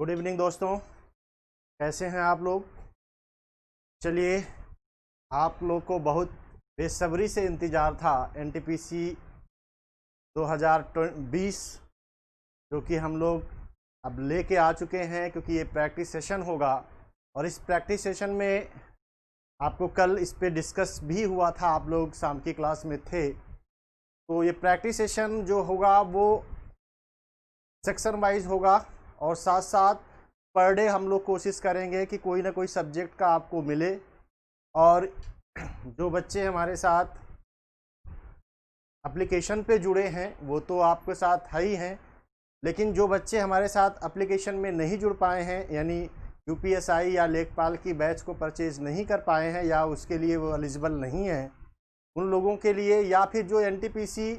Good evening दोस्तों, कैसे हैं आप लोग। चलिए, आप लोग को बहुत बेसब्री से इंतज़ार था एनटीपीसी 2020 जो कि हम लोग अब लेके आ चुके हैं, क्योंकि ये प्रैक्टिस सेशन होगा। और इस प्रैक्टिस सेशन में आपको कल इस पे डिस्कस भी हुआ था, आप लोग शाम की क्लास में थे। तो ये प्रैक्टिस सेशन जो होगा वो सेक्शन वाइज होगा, और साथ साथ पर डे हम लोग कोशिश करेंगे कि कोई ना कोई सब्जेक्ट का आपको मिले। और जो बच्चे हमारे साथ एप्लीकेशन पे जुड़े हैं वो तो आपके साथ है ही हैं, लेकिन जो बच्चे हमारे साथ एप्लीकेशन में नहीं जुड़ पाए हैं, यानी यूपीएसआई या लेखपाल की बैच को परचेज नहीं कर पाए हैं या उसके लिए वो एलिजिबल नहीं हैं, उन लोगों के लिए, या फिर जो एनटीपीसी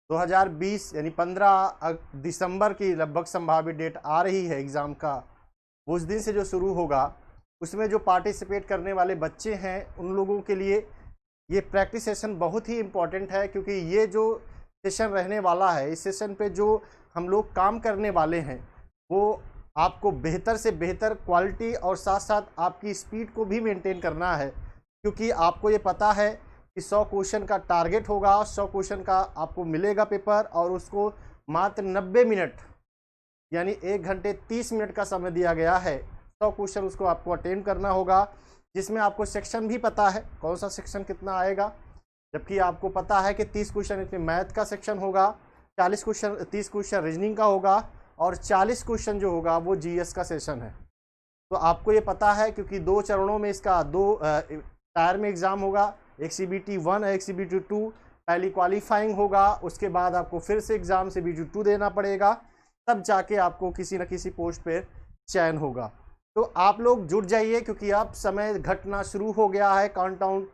2020 यानी 15 दिसंबर की लगभग संभावित डेट आ रही है एग्ज़ाम का, उस दिन से जो शुरू होगा, उसमें जो पार्टिसिपेट करने वाले बच्चे हैं उन लोगों के लिए ये प्रैक्टिस सेशन बहुत ही इम्पॉर्टेंट है। क्योंकि ये जो सेशन रहने वाला है, इस सेशन पे जो हम लोग काम करने वाले हैं वो आपको बेहतर से बेहतर क्वालिटी और साथ साथ आपकी स्पीड को भी मेंटेन करना है। क्योंकि आपको ये पता है कि 100 क्वेश्चन का टारगेट होगा, 100 क्वेश्चन का आपको मिलेगा पेपर, और उसको मात्र 90 मिनट यानी 1 घंटे 30 मिनट का समय दिया गया है। 100 क्वेश्चन उसको आपको अटेंड करना होगा, जिसमें आपको सेक्शन भी पता है कौन सा सेक्शन कितना आएगा। जबकि आपको पता है कि 30 क्वेश्चन इसमें मैथ का सेक्शन होगा, 30 क्वेश्चन रीजनिंग का होगा, और 40 क्वेश्चन जो होगा वो जीएस का सेशन है। तो आपको ये पता है, क्योंकि 2 चरणों में इसका 2 टायर में एग्ज़ाम होगा, एक CBT 1 है, एक CBT 2। पहली क्वालिफाइंग होगा, उसके बाद आपको फिर से एग्ज़ाम CBT 2 देना पड़ेगा, तब जाके आपको किसी न किसी पोस्ट पे चयन होगा। तो आप लोग जुट जाइए, क्योंकि अब समय घटना शुरू हो गया है, काउंटडाउन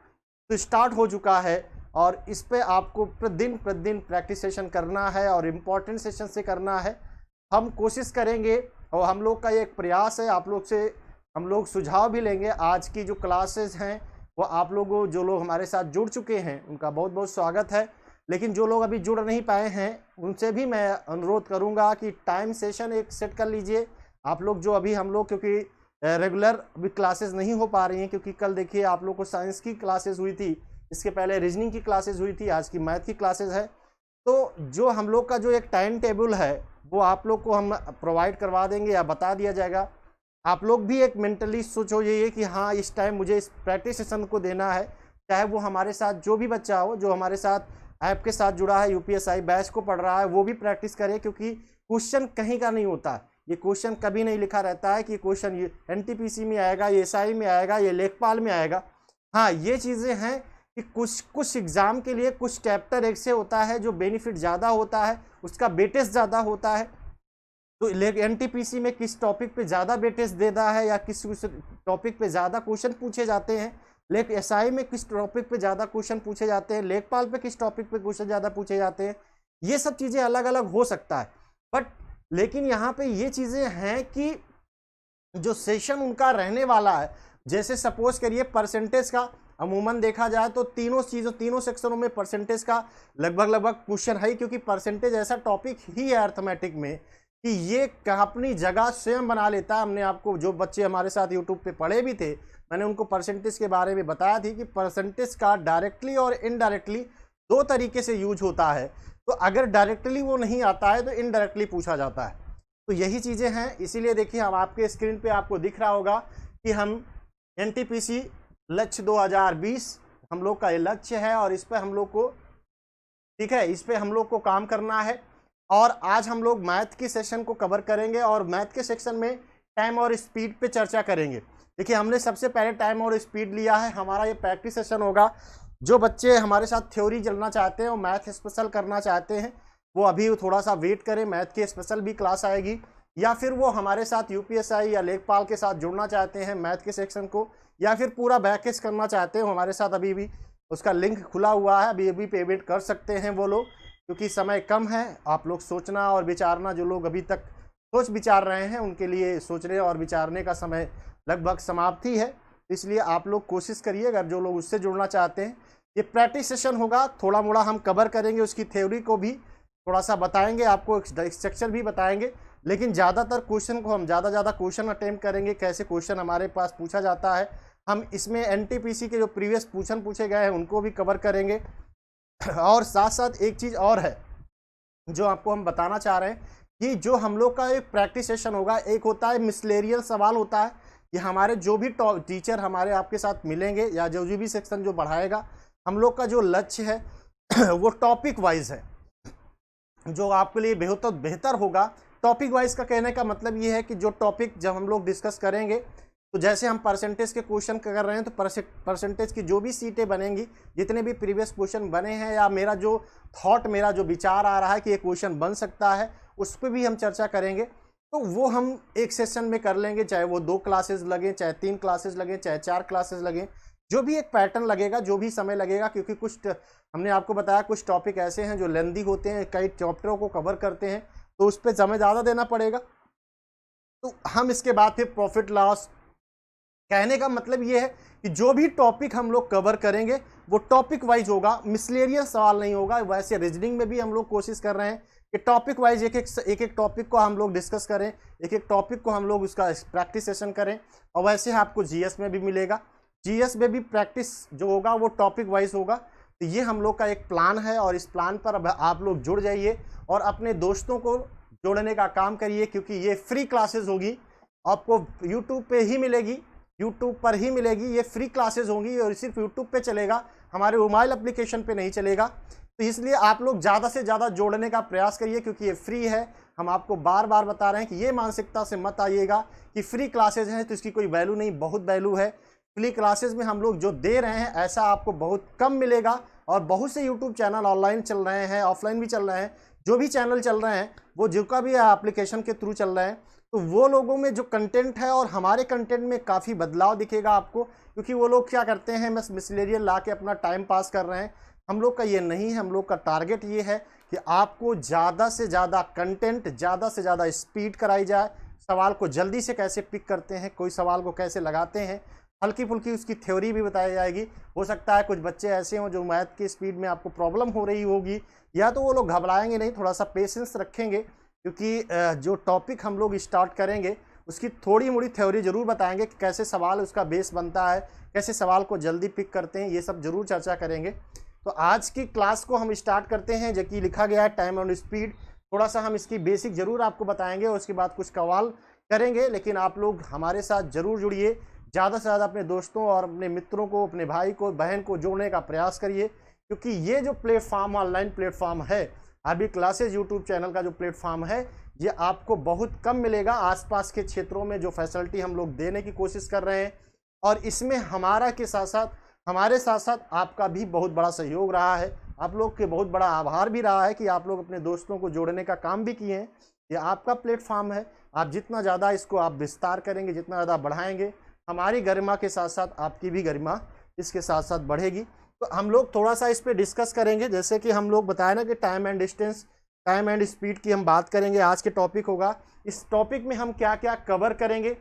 तो स्टार्ट हो चुका है, और इस पे आपको प्रतिदिन प्रैक्टिस सेशन करना है, और इम्पॉर्टेंट सेशन से करना है। हम कोशिश करेंगे, और हम लोग का ये एक प्रयास है, आप लोग से हम लोग सुझाव भी लेंगे। आज की जो क्लासेस हैं वो आप लोगों, जो लोग हमारे साथ जुड़ चुके हैं उनका बहुत बहुत स्वागत है, लेकिन जो लोग अभी जुड़ नहीं पाए हैं उनसे भी मैं अनुरोध करूंगा कि टाइम सेशन एक सेट कर लीजिए। आप लोग जो अभी हम लोग, क्योंकि रेगुलर अभी क्लासेस नहीं हो पा रही हैं, क्योंकि कल देखिए आप लोग को साइंस की क्लासेस हुई थी, इसके पहले रीजनिंग की क्लासेस हुई थी, आज की मैथ की क्लासेस है। तो जो हम लोग का जो एक टाइम टेबल है वो आप लोग को हम प्रोवाइड करवा देंगे या बता दिया जाएगा। आप लोग भी एक मेंटली सोचो ये कि हाँ, इस टाइम मुझे इस प्रैक्टिस सेशन को देना है। चाहे वो हमारे साथ जो भी बच्चा हो, जो हमारे साथ ऐप के साथ जुड़ा है, यूपीएसआई बैच को पढ़ रहा है, वो भी प्रैक्टिस करे, क्योंकि क्वेश्चन कहीं का नहीं होता। ये क्वेश्चन कभी नहीं लिखा रहता है कि क्वेश्चन ये एनटीपीसी में आएगा, ये एसआई में आएगा, ये लेखपाल में आएगा। हाँ, ये चीज़ें हैं कि कुछ एग्ज़ाम के लिए कुछ चैप्टर एक से होता है जो बेनिफिट ज़्यादा होता है, उसका वेटेज ज़्यादा होता है। तो एनटीपीसी में किस टॉपिक पे ज़्यादा वेटेज देता है, या किस टॉपिक पे ज़्यादा क्वेश्चन पूछे जाते हैं, लेकिन एसआई में किस टॉपिक पे ज़्यादा क्वेश्चन पूछे जाते हैं, लेखपाल पे किस टॉपिक पे क्वेश्चन ज़्यादा पूछे जाते हैं, ये सब चीज़ें अलग अलग हो सकता है। बट लेकिन यहाँ पे ये चीज़ें हैं कि जो सेशन उनका रहने वाला है, जैसे सपोज करिए परसेंटेज का अमूमन देखा जाए तो तीनों सेक्शनों में परसेंटेज का लगभग क्वेश्चन है, क्योंकि परसेंटेज ऐसा टॉपिक ही है अर्थमेटिक में कि ये अपनी जगह स्वयं बना लेता है। हमने आपको, जो बच्चे हमारे साथ यूट्यूब पे पढ़े भी थे, मैंने उनको परसेंटेज के बारे में बताया थी कि परसेंटेज का डायरेक्टली और इनडायरेक्टली 2 तरीके से यूज होता है। तो अगर डायरेक्टली वो नहीं आता है तो इनडायरेक्टली पूछा जाता है। तो यही चीज़ें हैं, इसीलिए देखिए हम आपके स्क्रीन पे आपको दिख रहा होगा कि हम एनटीपीसी लक्ष्य 2020 हम लोग का ये लक्ष्य है, और इस पर हम लोग को, ठीक है, इस पर हम लोग को काम करना है। और आज हम लोग मैथ के सेशन को कवर करेंगे, और मैथ के सेक्शन में टाइम और स्पीड पे चर्चा करेंगे। देखिए, हमने सबसे पहले टाइम और स्पीड लिया है, हमारा ये प्रैक्टिस सेशन होगा। जो बच्चे हमारे साथ थ्योरी चलना चाहते हैं और मैथ स्पेशल करना चाहते हैं, वो अभी थोड़ा सा वेट करें, मैथ की स्पेशल भी क्लास आएगी। या फिर वो हमारे साथ यूपीएसआई या लेखपाल के साथ जुड़ना चाहते हैं मैथ के सेक्शन को, या फिर पूरा बैकेज करना चाहते हैं, हमारे साथ अभी भी उसका लिंक खुला हुआ है, अभी पेमेंट कर सकते हैं वो लोग, क्योंकि समय कम है। आप लोग सोचना और विचारना, जो लोग अभी तक सोच विचार रहे हैं उनके लिए सोचने और विचारने का समय लगभग समाप्ति है। इसलिए आप लोग कोशिश करिए, अगर जो लोग उससे जुड़ना चाहते हैं। ये प्रैक्टिस सेशन होगा, थोड़ा मोड़ा हम कवर करेंगे, उसकी थ्योरी को भी थोड़ा सा बताएंगे, आपको एक स्ट्रक्चर भी बताएंगे। लेकिन ज़्यादातर क्वेश्चन को हम ज़्यादा क्वेश्चन अटेम्प्ट करेंगे, कैसे क्वेश्चन हमारे पास पूछा जाता है। हम इसमें एनटीपीसी के जो प्रीवियस क्वेश्चन पूछे गए हैं उनको भी कवर करेंगे। और साथ साथ एक चीज़ और है जो आपको हम बताना चाह रहे हैं कि जो हम लोग का एक प्रैक्टिस सेशन होगा, एक होता है मिसलेरियल सवाल होता है, ये हमारे जो भी टीचर हमारे आपके साथ मिलेंगे या जो भी सेक्शन जो पढ़ाएगा, हम लोग का जो लक्ष्य है वो टॉपिक वाइज है, जो आपके लिए बेहतर होगा। टॉपिक वाइज का कहने का मतलब ये है कि जो टॉपिक जब हम लोग डिस्कस करेंगे, तो जैसे हम परसेंटेज के क्वेश्चन कर रहे हैं, तो परसेंटेज की जो भी सीटें बनेंगी, जितने भी प्रीवियस क्वेश्चन बने हैं, या मेरा जो थॉट, मेरा जो विचार आ रहा है कि ये क्वेश्चन बन सकता है, उस पर भी हम चर्चा करेंगे। तो वो हम एक सेशन में कर लेंगे, चाहे वो 2 क्लासेस लगें, चाहे 3 क्लासेस लगें, चाहे 4 क्लासेस लगें, जो भी एक पैटर्न लगेगा, जो भी समय लगेगा, क्योंकि कुछ हमने आपको बताया कुछ टॉपिक ऐसे हैं जो लेंदी होते हैं, कई चैप्टरों को कवर करते हैं, तो उस पर समय ज़्यादा देना पड़ेगा। तो हम इसके बाद फिर प्रॉफिट लॉस, कहने का मतलब ये है कि जो भी टॉपिक हम लोग कवर करेंगे वो टॉपिक वाइज होगा, मिसलेरियस सवाल नहीं होगा। वैसे रीजनिंग में भी हम लोग कोशिश कर रहे हैं कि टॉपिक वाइज एक एक टॉपिक को हम लोग डिस्कस करें, एक एक टॉपिक को हम लोग उसका प्रैक्टिस सेशन करें। और वैसे आपको जीएस में भी मिलेगा, जीएस में भी प्रैक्टिस जो होगा वो टॉपिक वाइज होगा। तो ये हम लोग का एक प्लान है, और इस प्लान पर अब आप लोग जुड़ जाइए और अपने दोस्तों को जोड़ने का काम करिए, क्योंकि ये फ्री क्लासेस होगी, आपको यूट्यूब पे ही मिलेगी, यूट्यूब पर ही मिलेगी। ये फ्री क्लासेस होंगी और सिर्फ यूट्यूब पे चलेगा, हमारे मोबाइल एप्लीकेशन पे नहीं चलेगा। तो इसलिए आप लोग ज़्यादा से ज़्यादा जोड़ने का प्रयास करिए, क्योंकि ये फ्री है। हम आपको बार बार बता रहे हैं कि ये मानसिकता से मत आइएगा कि फ्री क्लासेज हैं तो इसकी कोई वैल्यू नहीं, बहुत वैल्यू है। फ्री क्लासेज में हम लोग जो दे रहे हैं ऐसा आपको बहुत कम मिलेगा। और बहुत से यूट्यूब चैनल ऑनलाइन चल रहे हैं, ऑफलाइन भी चल रहे हैं, जो भी चैनल चल रहे हैं वो जिनका भी एप्लीकेशन के थ्रू चल रहे हैं, तो वो लोगों में जो कंटेंट है और हमारे कंटेंट में काफ़ी बदलाव दिखेगा आपको, क्योंकि वो लोग क्या करते हैं, बस मिसलेरियल ला के अपना टाइम पास कर रहे हैं। हम लोग का ये नहीं है, हम लोग का टारगेट ये है कि आपको ज़्यादा से ज़्यादा कंटेंट, ज़्यादा से ज़्यादा स्पीड कराई जाए, सवाल को जल्दी से कैसे पिक करते हैं, कोई सवाल को कैसे लगाते हैं, हल्की फुल्की उसकी थ्योरी भी बताई जाएगी। हो सकता है कुछ बच्चे ऐसे हों जो मैथ की स्पीड में आपको प्रॉब्लम हो रही होगी, या तो वो लोग घबराएंगे नहीं, थोड़ा सा पेशेंस रखेंगे, क्योंकि जो टॉपिक हम लोग स्टार्ट करेंगे उसकी थोड़ी मोड़ी थ्योरी जरूर बताएंगे कि कैसे सवाल उसका बेस बनता है, कैसे सवाल को जल्दी पिक करते हैं, ये सब जरूर चर्चा करेंगे। तो आज की क्लास को हम स्टार्ट करते हैं, जो कि लिखा गया है टाइम एंड स्पीड। थोड़ा सा हम इसकी बेसिक जरूर आपको बताएंगे और उसके बाद कुछ सवाल करेंगे, लेकिन आप लोग हमारे साथ जरूर जुड़िए, ज़्यादा से ज़्यादा अपने दोस्तों और अपने मित्रों को, अपने भाई को, बहन को जोड़ने का प्रयास करिए, क्योंकि ये जो प्लेटफॉर्म, ऑनलाइन प्लेटफॉर्म है, अभी क्लासेज यूट्यूब चैनल का जो प्लेटफॉर्म है, ये आपको बहुत कम मिलेगा आसपास के क्षेत्रों में जो फैसिलिटी हम लोग देने की कोशिश कर रहे हैं। और इसमें हमारे साथ साथ आपका भी बहुत बड़ा सहयोग रहा है, आप लोग के बहुत बड़ा आभार भी रहा है कि आप लोग अपने दोस्तों को जोड़ने का काम भी किए हैं। ये आपका प्लेटफॉर्म है, आप जितना ज़्यादा इसको आप विस्तार करेंगे, जितना ज़्यादा बढ़ाएंगे, हमारी गरिमा के साथ साथ आपकी भी गरिमा इसके साथ साथ बढ़ेगी। तो हम लोग थोड़ा सा इस पर डिस्कस करेंगे, जैसे कि हम लोग बताया ना कि time and distance, time and speed की हम बात करेंगे, आज के टॉपिक होगा। इस टॉपिक में हम क्या क्या कवर करेंगे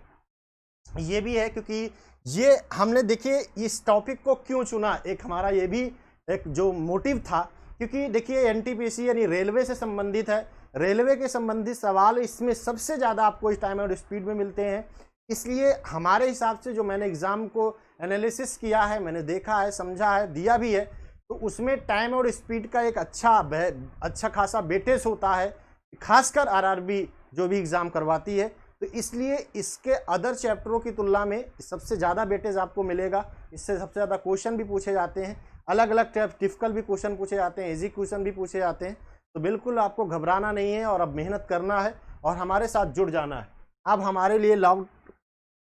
ये भी है, क्योंकि ये हमने देखिए इस टॉपिक को क्यों चुना, एक हमारा ये भी एक जो मोटिव था, क्योंकि देखिए एनटीपीसी यानी रेलवे से संबंधित है, रेलवे के संबंधित सवाल इसमें सबसे ज़्यादा आपको इस टाइम और स्पीड में मिलते हैं। इसलिए हमारे हिसाब से जो मैंने एग्ज़ाम को एनालिसिस किया है, मैंने देखा है, समझा है, दिया भी है, तो उसमें टाइम और स्पीड का एक अच्छा खासा वेटेज होता है, खासकर आरआरबी जो भी एग्ज़ाम करवाती है। तो इसलिए इसके अदर चैप्टरों की तुलना में सबसे ज़्यादा वेटेज आपको मिलेगा, इससे सबसे ज़्यादा क्वेश्चन भी पूछे जाते हैं, अलग अलग डिफिकल्ट भी क्वेश्चन पूछे जाते हैं, इजी क्वेश्चन भी पूछे जाते हैं। तो बिल्कुल आपको घबराना नहीं है, और अब मेहनत करना है और हमारे साथ जुड़ जाना है। अब हमारे लिए लॉक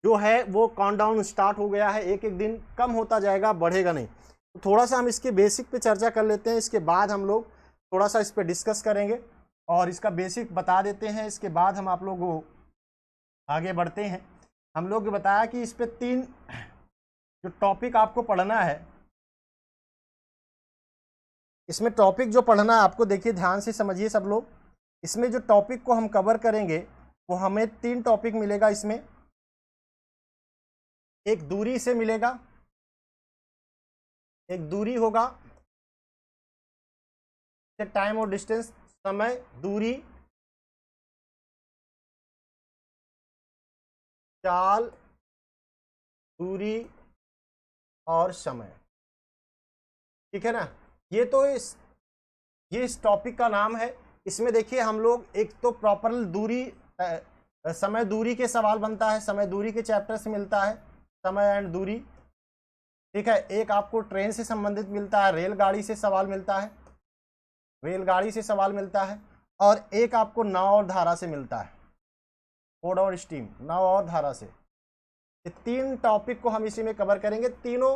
जो है वो काउंटडाउन स्टार्ट हो गया है, एक एक दिन कम होता जाएगा, बढ़ेगा नहीं। तो थोड़ा सा हम इसके बेसिक पे चर्चा कर लेते हैं, इसके बाद हम लोग थोड़ा सा इस पर डिस्कस करेंगे और इसका बेसिक बता देते हैं। इसके बाद हम आप लोगों को आगे बढ़ते हैं। हम लोग ने बताया कि इस पे 3 जो टॉपिक आपको पढ़ना है, इसमें टॉपिक जो पढ़ना है आपको, देखिए ध्यान से समझिए सब लोग। इसमें जो टॉपिक को हम कवर करेंगे वो हमें 3 टॉपिक मिलेगा। इसमें एक दूरी से मिलेगा, एक दूरी होगा, टाइम और डिस्टेंस, समय, दूरी, चाल, दूरी और समय। ठीक है ना। ये तो इस टॉपिक का नाम है। इसमें देखिए हम लोग एक तो प्रॉपर दूरी समय दूरी के सवाल बनता है, समय दूरी के चैप्टर से मिलता है, समय एंड दूरी। ठीक है। एक आपको ट्रेन से संबंधित मिलता है, रेलगाड़ी से सवाल मिलता है, रेलगाड़ी से सवाल मिलता है, और एक आपको नाव और धारा से मिलता है, कोड और स्टीम, नाव और धारा से। ये 3 टॉपिक को हम इसी में कवर करेंगे। तीनों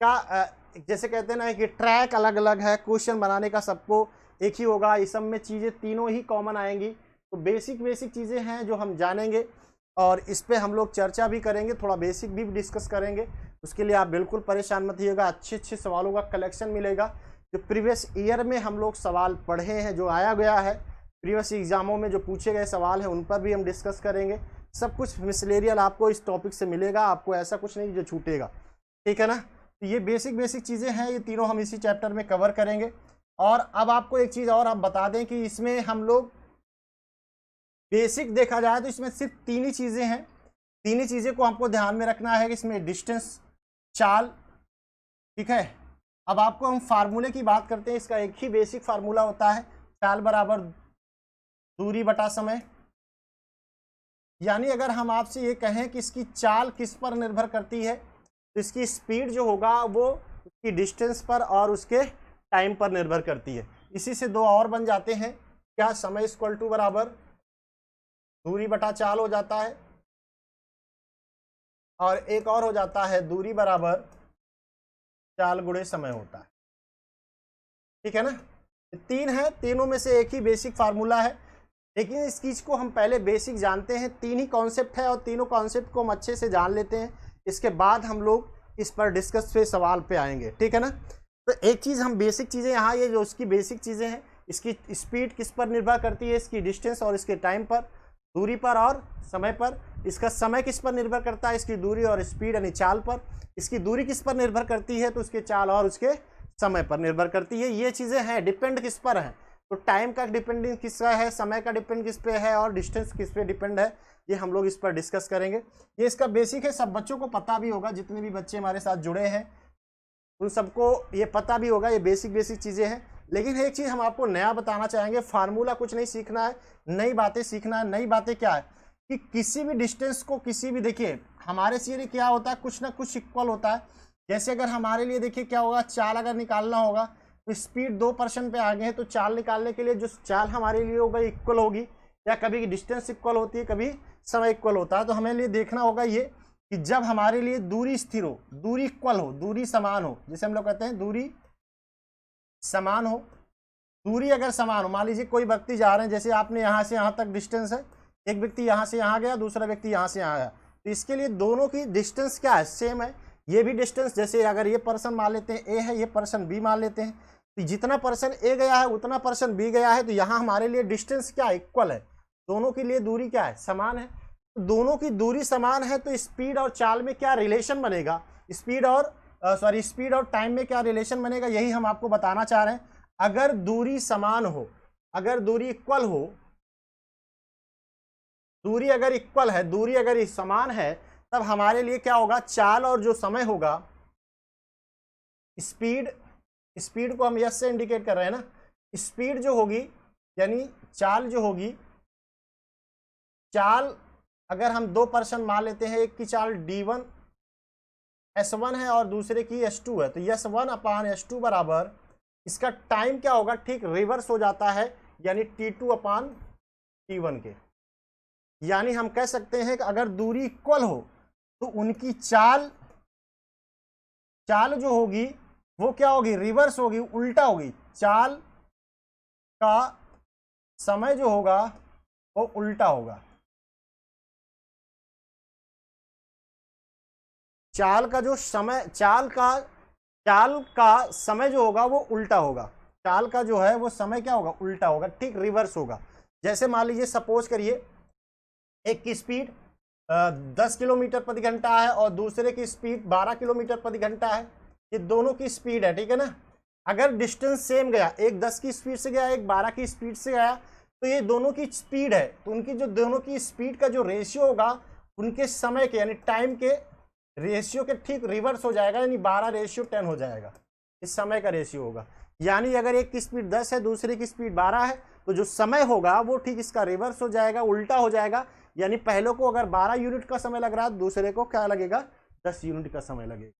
का जैसे कहते हैं ना कि ट्रैक अलग अलग है, क्वेश्चन बनाने का सबको एक ही होगा, इस सब में चीज़ें तीनों ही कॉमन आएंगी। तो बेसिक चीज़ें हैं जो हम जानेंगे, और इस पे हम लोग चर्चा भी करेंगे, थोड़ा बेसिक भी डिस्कस करेंगे। उसके लिए आप बिल्कुल परेशान मत होइएगा, अच्छे सवालों का कलेक्शन मिलेगा। जो प्रीवियस ईयर में हम लोग सवाल पढ़े हैं, जो आया गया है प्रीवियस एग्जामों में, जो पूछे गए सवाल हैं, उन पर भी हम डिस्कस करेंगे। सब कुछ मिसलेरियल आपको इस टॉपिक से मिलेगा, आपको ऐसा कुछ नहीं जो छूटेगा। ठीक है ना। तो ये बेसिक चीज़ें हैं, ये तीनों हम इसी चैप्टर में कवर करेंगे। और अब आपको एक चीज़ और आप बता दें कि इसमें हम लोग बेसिक देखा जाए तो इसमें सिर्फ 3 ही चीज़ें हैं। 3 ही चीज़ें को हमको ध्यान में रखना है कि इसमें डिस्टेंस, चाल। ठीक है। अब आपको हम फार्मूले की बात करते हैं। इसका एक ही बेसिक फार्मूला होता है, चाल बराबर दूरी बटा समय। यानी अगर हम आपसे ये कहें कि इसकी चाल किस पर निर्भर करती है, तो इसकी स्पीड जो होगा वो उसकी डिस्टेंस पर और उसके टाइम पर निर्भर करती है। इसी से 2 और बन जाते हैं, क्या, समय इक्वल टू बराबर दूरी बटा चाल हो जाता है, और एक और हो जाता है दूरी बराबर चाल गुणे समय होता है। ठीक है ना। 3 है, तीनों में से एक ही बेसिक फार्मूला है, लेकिन इस चीज़ को हम पहले बेसिक जानते हैं। 3 ही कॉन्सेप्ट है, और तीनों कॉन्सेप्ट को हम अच्छे से जान लेते हैं, इसके बाद हम लोग इस पर डिस्कस पे सवाल पे आएंगे। ठीक है ना। तो एक चीज़ हम बेसिक चीज़ें यहाँ, ये जो उसकी बेसिक चीज़ें हैं, इसकी स्पीड किस पर निर्भर करती है, इसकी डिस्टेंस और इसके टाइम पर, दूरी पर और समय पर। इसका समय किस पर निर्भर करता है, इसकी दूरी और स्पीड यानी चाल पर। इसकी दूरी किस पर निर्भर करती है, तो उसके चाल और उसके समय पर निर्भर करती है। ये चीज़ें हैं, डिपेंड किस पर है, तो टाइम का डिपेंडिंग किसका है, समय का डिपेंड किस पे है, और डिस्टेंस किस पे डिपेंड है, ये हम लोग इस पर डिस्कस करेंगे। ये इसका बेसिक है, सब बच्चों को पता भी होगा, जितने भी बच्चे हमारे साथ जुड़े हैं उन सबको ये पता भी होगा, ये बेसिक चीज़ें हैं। लेकिन एक चीज़ हम आपको नया बताना चाहेंगे, फार्मूला कुछ नहीं सीखना है, नई बातें सीखना है। नई बातें क्या है कि किसी भी डिस्टेंस को, किसी भी, देखिए हमारे से ये क्या होता है, कुछ ना कुछ इक्वल होता है। जैसे अगर हमारे लिए देखिए क्या होगा, चाल अगर निकालना होगा तो स्पीड 2% पे आ गए हैं, तो चाल निकालने के लिए जो चाल हमारे लिए होगा इक्वल होगी, या कभी डिस्टेंस इक्वल होती है, कभी समय इक्वल होता है। तो हमें लिए देखना होगा ये कि जब हमारे लिए दूरी स्थिर हो, दूरी इक्वल हो, दूरी समान हो, जैसे हम लोग कहते हैं दूरी समान हो। दूरी अगर समान हो, मान लीजिए कोई व्यक्ति जा रहे हैं, जैसे आपने यहाँ से यहाँ तक डिस्टेंस है, एक व्यक्ति यहाँ से यहाँ गया, दूसरा व्यक्ति यहाँ से यहाँ गया, तो इसके लिए दोनों की डिस्टेंस क्या है, सेम है। ये भी डिस्टेंस, जैसे अगर ये पर्सन मान लेते हैं ए है, ये पर्सन बी मान लेते हैं, तो जितना पर्सन ए गया है उतना पर्सन बी गया है, तो यहाँ हमारे लिए डिस्टेंस क्या, इक्वल है। दोनों के लिए दूरी क्या है, समान है। तो दोनों की दूरी समान है, तो स्पीड और चाल में क्या रिलेशन बनेगा, स्पीड और टाइम में क्या रिलेशन बनेगा, यही हम आपको बताना चाह रहे हैं। अगर दूरी समान हो, अगर दूरी इक्वल हो, दूरी अगर इक्वल है, दूरी अगर समान है, तब हमारे लिए क्या होगा, चाल और जो समय होगा, स्पीड को हम यस से इंडिकेट कर रहे हैं ना, स्पीड जो होगी यानी चाल जो होगी, चाल अगर हम 2% मान लेते हैं, एक की चाल d1 s1 है और दूसरे की s2 है, तो s1/s2 बराबर इसका टाइम क्या होगा, ठीक रिवर्स हो जाता है, यानी t2/t1 के। यानी हम कह सकते हैं कि अगर दूरी इक्वल हो तो उनकी चाल जो होगी वो क्या होगी, रिवर्स होगी, उल्टा होगी। चाल का समय जो होगा वो उल्टा होगा। चाल का समय जो होगा वो उल्टा होगा। चाल का जो है वो समय क्या होगा, उल्टा होगा, ठीक रिवर्स होगा। जैसे मान लीजिए सपोज करिए एक की स्पीड 10 किलोमीटर प्रति घंटा है और दूसरे की स्पीड 12 किलोमीटर प्रति घंटा है, ये दोनों की स्पीड है, ठीक है ना। अगर डिस्टेंस सेम गया, एक 10 की स्पीड से गया, एक 12 की स्पीड से गया, तो ये दोनों की स्पीड है, तो उनकी जो दोनों की स्पीड का जो रेशियो होगा उनके समय के यानी टाइम के रेशियो के ठीक रिवर्स हो जाएगा, यानी 12:10 हो जाएगा। इस समय का रेशियो होगा, यानी अगर एक की स्पीड 10 है, दूसरे की स्पीड 12 है, तो जो समय होगा वो ठीक इसका रिवर्स हो जाएगा, उल्टा हो जाएगा। यानी पहले को अगर 12 यूनिट का समय लग रहा है, दूसरे को क्या लगेगा, 10 यूनिट का समय लगेगा।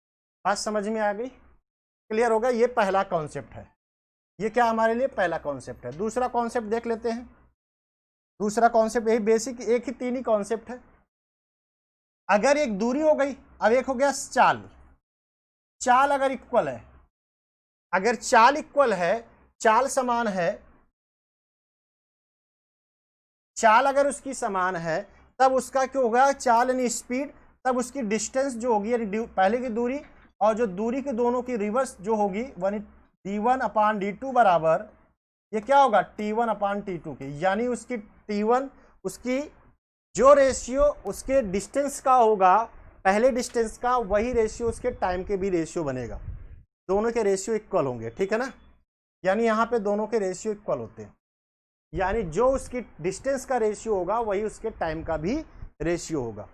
बात समझ में आ गई, क्लियर होगा। ये पहला कॉन्सेप्ट है, ये क्या हमारे लिए पहला कॉन्सेप्ट है। दूसरा कॉन्सेप्ट देख लेते हैं। दूसरा कॉन्सेप्ट यही बेसिक, एक ही 3 ही कॉन्सेप्ट है। अगर एक दूरी हो गई, अब एक हो गया चाल। चाल अगर इक्वल है, अगर चाल इक्वल है, चाल समान है, चाल अगर उसकी समान है, तब उसका क्या होगा, चाल यानी स्पीड, तब उसकी डिस्टेंस जो होगी यानी पहले की दूरी और जो दूरी के दोनों की रिवर्स जो होगी d1/d2 बराबर ये क्या होगा t1/t2 के, यानी उसकी t1 उसकी जो रेशियो उसके डिस्टेंस का होगा, पहले डिस्टेंस का, वही रेशियो उसके टाइम के भी रेशियो बनेगा। दोनों के रेशियो इक्वल होंगे, ठीक है ना। यानी यहाँ पे दोनों के रेशियो इक्वल होते हैं, यानी जो उसकी डिस्टेंस का रेशियो होगा वही उसके टाइम का भी रेशियो होगा।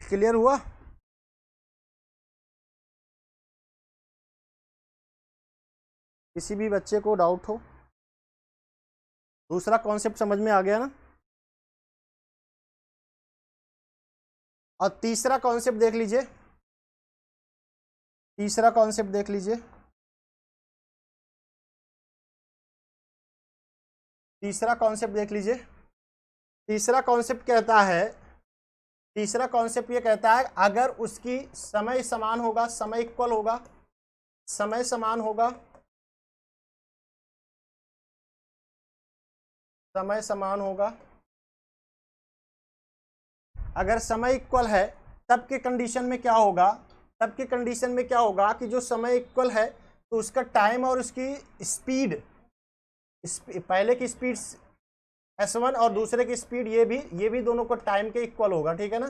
क्लियर हुआ। किसी भी बच्चे को डाउट हो। दूसरा कॉन्सेप्ट समझ में आ गया ना। और तीसरा कॉन्सेप्ट देख लीजिए, तीसरा कॉन्सेप्ट देख लीजिए। तीसरा कॉन्सेप्ट देख लीजिए। तीसरा कॉन्सेप्ट कहता है, तीसरा कॉन्सेप्ट ये कहता है अगर उसकी समय समान होगा, समय इक्वल होगा, समय समान होगा, समय समान होगा, अगर समय इक्वल है तब के कंडीशन में क्या होगा, तब के कंडीशन में क्या होगा कि जो समय इक्वल है तो उसका टाइम और उसकी स्पीड, पहले की स्पीड s1 और दूसरे की स्पीड ये भी दोनों को टाइम के इक्वल होगा, ठीक है ना।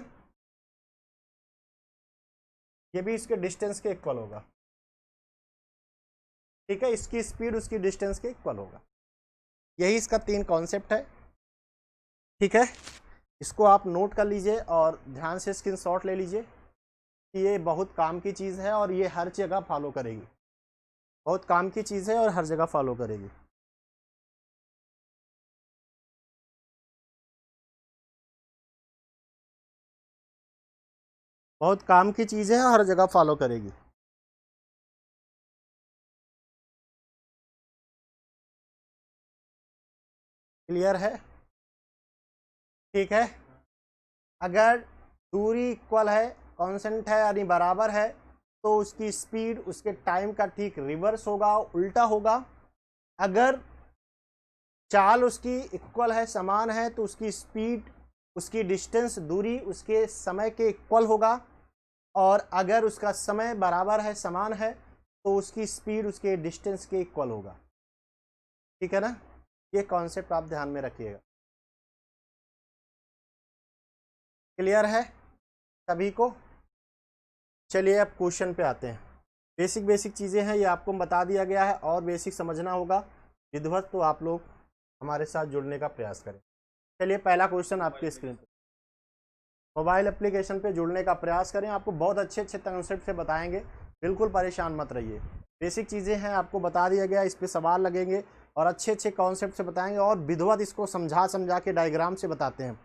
ये भी इसके डिस्टेंस के इक्वल होगा, ठीक है, इसकी स्पीड उसकी डिस्टेंस के इक्वल होगा। यही इसका 3 कॉन्सेप्ट है, ठीक है। इसको आप नोट कर लीजिए और ध्यान से स्क्रीनशॉट ले लीजिए कि ये बहुत काम की चीज़ है और ये हर जगह फॉलो करेगी, बहुत काम की चीज़ है और हर जगह फॉलो करेगी। बहुत काम की चीज़ है और हर जगह फॉलो करेगी। क्लियर है, ठीक है। अगर दूरी इक्वल है, कांस्टेंट है यानी बराबर है, तो उसकी स्पीड उसके टाइम का ठीक रिवर्स होगा, उल्टा होगा। अगर चाल उसकी इक्वल है, समान है, तो उसकी स्पीड उसकी डिस्टेंस दूरी उसके समय के इक्वल होगा। और अगर उसका समय बराबर है, समान है, तो उसकी स्पीड उसके डिस्टेंस के इक्वल होगा, ठीक है ना। ये कॉन्सेप्ट आप ध्यान में रखिएगा। क्लियर है सभी को। चलिए अब क्वेश्चन पे आते हैं। बेसिक बेसिक चीज़ें हैं, ये आपको बता दिया गया है और बेसिक समझना होगा। विधिवत तो आप लोग हमारे साथ जुड़ने का प्रयास करें। चलिए पहला क्वेश्चन आपकी स्क्रीन पे, मोबाइल एप्लीकेशन पे जुड़ने का प्रयास करें। आपको बहुत अच्छे अच्छे कॉन्सेप्ट से बताएंगे, बिल्कुल परेशान मत रहिए। बेसिक चीज़ें हैं, आपको बता दिया गया, इस पर सवाल लगेंगे और अच्छे अच्छे कॉन्सेप्ट से बताएंगे और विधिवत इसको समझा समझा के डायग्राम से बताते हैं।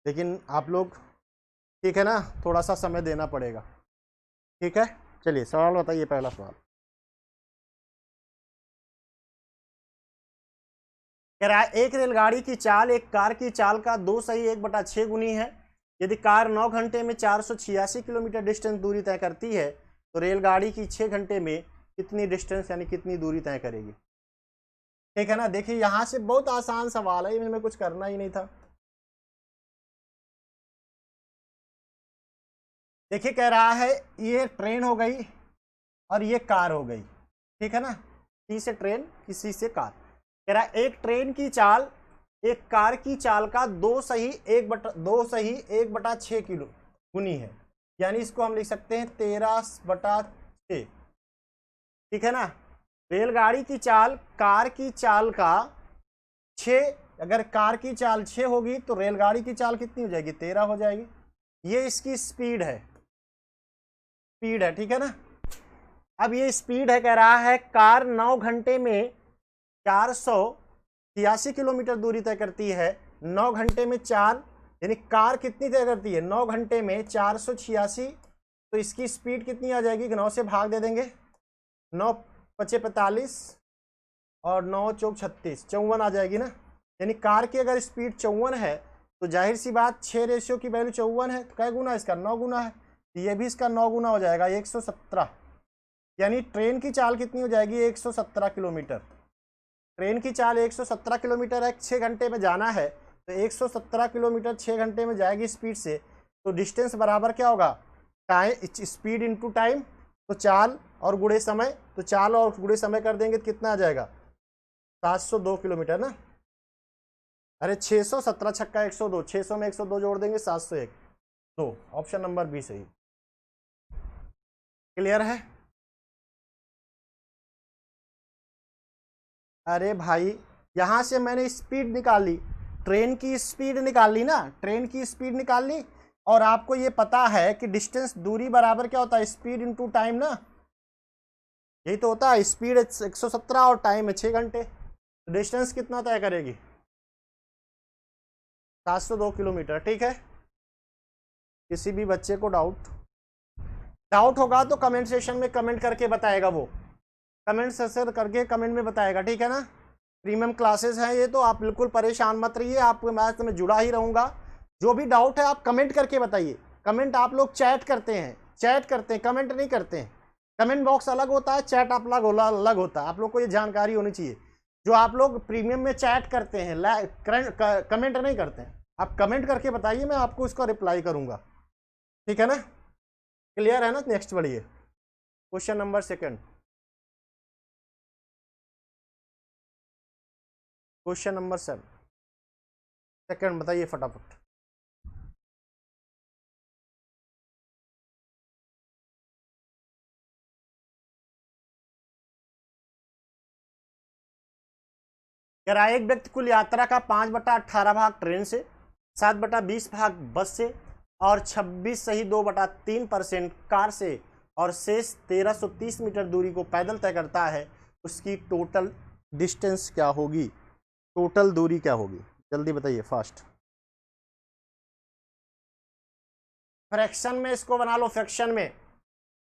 लेकिन आप लोग, ठीक है ना, थोड़ा सा समय देना पड़ेगा, ठीक है। चलिए सवाल बताइए। पहला सवाल कह रहा है एक रेलगाड़ी की चाल एक कार की चाल का 2/1/6 गुनी है। यदि कार 9 घंटे में 486 किलोमीटर डिस्टेंस दूरी तय करती है तो रेलगाड़ी की 6 घंटे में कितनी डिस्टेंस यानी कितनी दूरी तय करेगी, ठीक है ना। देखिए यहाँ से बहुत आसान सवाल है, इसमें कुछ करना ही नहीं था। देखिए कह रहा है ये ट्रेन हो गई और ये कार हो गई, ठीक है ना। सी से ट्रेन, किसी से कार। कह रहा है एक ट्रेन की चाल एक कार की चाल का 2/1/6 किलो गुनी है, यानी इसको हम लिख सकते हैं 13/6, ठीक है ना। रेलगाड़ी की चाल कार की चाल का 6 अगर कार की चाल 6 होगी तो रेलगाड़ी की चाल कितनी हो जाएगी, 13 हो जाएगी। ये इसकी स्पीड है, ठीक है ना। अब ये स्पीड है, कह रहा है कार 9 घंटे में 486 किलोमीटर दूरी तय करती है। 9 घंटे में 4, यानी कार कितनी तय करती है, 9 घंटे में 486, तो इसकी स्पीड कितनी आ जाएगी, 9 से भाग दे देंगे, 9 पचे 45 और 9 चौक 36, 54 आ जाएगी ना। यानी कार की अगर स्पीड 54 है तो जाहिर सी बात 6 रेशियो की वैल्यू 54 है, तो क्या गुना इसका, 9 गुना है, तो ये भी इसका 9 गुना हो जाएगा, 117। यानी ट्रेन की चाल कितनी हो जाएगी, 117 किलोमीटर। ट्रेन की चाल 117 किलोमीटर है, 6 घंटे में जाना है, तो 117 किलोमीटर 6 घंटे में जाएगी स्पीड से, तो डिस्टेंस बराबर क्या होगा, टाइम स्पीड इंटू टाइम, तो चाल और गुणे समय, तो चाल और गुणे समय कर देंगे तो कितना आ जाएगा, 702 किलोमीटर ना। अरे 617 छक्का 102, 600 में 102 जोड़ देंगे 701, तो ऑप्शन नंबर बी सही। क्लियर है। अरे भाई यहां से मैंने स्पीड निकाली, ट्रेन की स्पीड निकाल ली ना, ट्रेन की स्पीड निकाल ली, और आपको ये पता है कि डिस्टेंस दूरी बराबर क्या होता है, स्पीड इंटू टाइम ना, यही तो होता है। स्पीड 117 और टाइम है 6 घंटे, तो डिस्टेंस कितना तय करेगी, 702 किलोमीटर। ठीक है। किसी भी बच्चे को डाउट होगा तो कमेंट सेशन में कमेंट करके बताएगा, वो कमेंट सेशन करके कमेंट में बताएगा, ठीक है ना। प्रीमियम क्लासेस हैं ये, तो आप बिल्कुल परेशान मत रहिए, आपको मैं में जुड़ा ही रहूंगा। जो भी डाउट है आप कमेंट करके बताइए। कमेंट आप लोग चैट करते हैं, कमेंट नहीं करते हैं। कमेंट बॉक्स अलग होता है, चैट आप अलग होता है, आप लोग को ये जानकारी होनी चाहिए। जो आप लोग प्रीमियम में चैट करते हैं, कमेंट नहीं करते हैं, आप कमेंट करके बताइए, मैं आपको इसका रिप्लाई करूंगा, ठीक है ना। क्लियर है ना। नेक्स्ट बढ़िए, क्वेश्चन नंबर 2। क्वेश्चन नंबर 2 बताइए फटाफट। कह एक व्यक्ति कुल यात्रा का 5/18 भाग ट्रेन से, 7/20 भाग बस से और 26 सही 2/3% कार से और शेष 1330 मीटर दूरी को पैदल तय करता है, उसकी टोटल डिस्टेंस क्या होगी, टोटल दूरी क्या होगी, जल्दी बताइए फास्ट। फ्रैक्शन में इसको बना लो, फ्रैक्शन में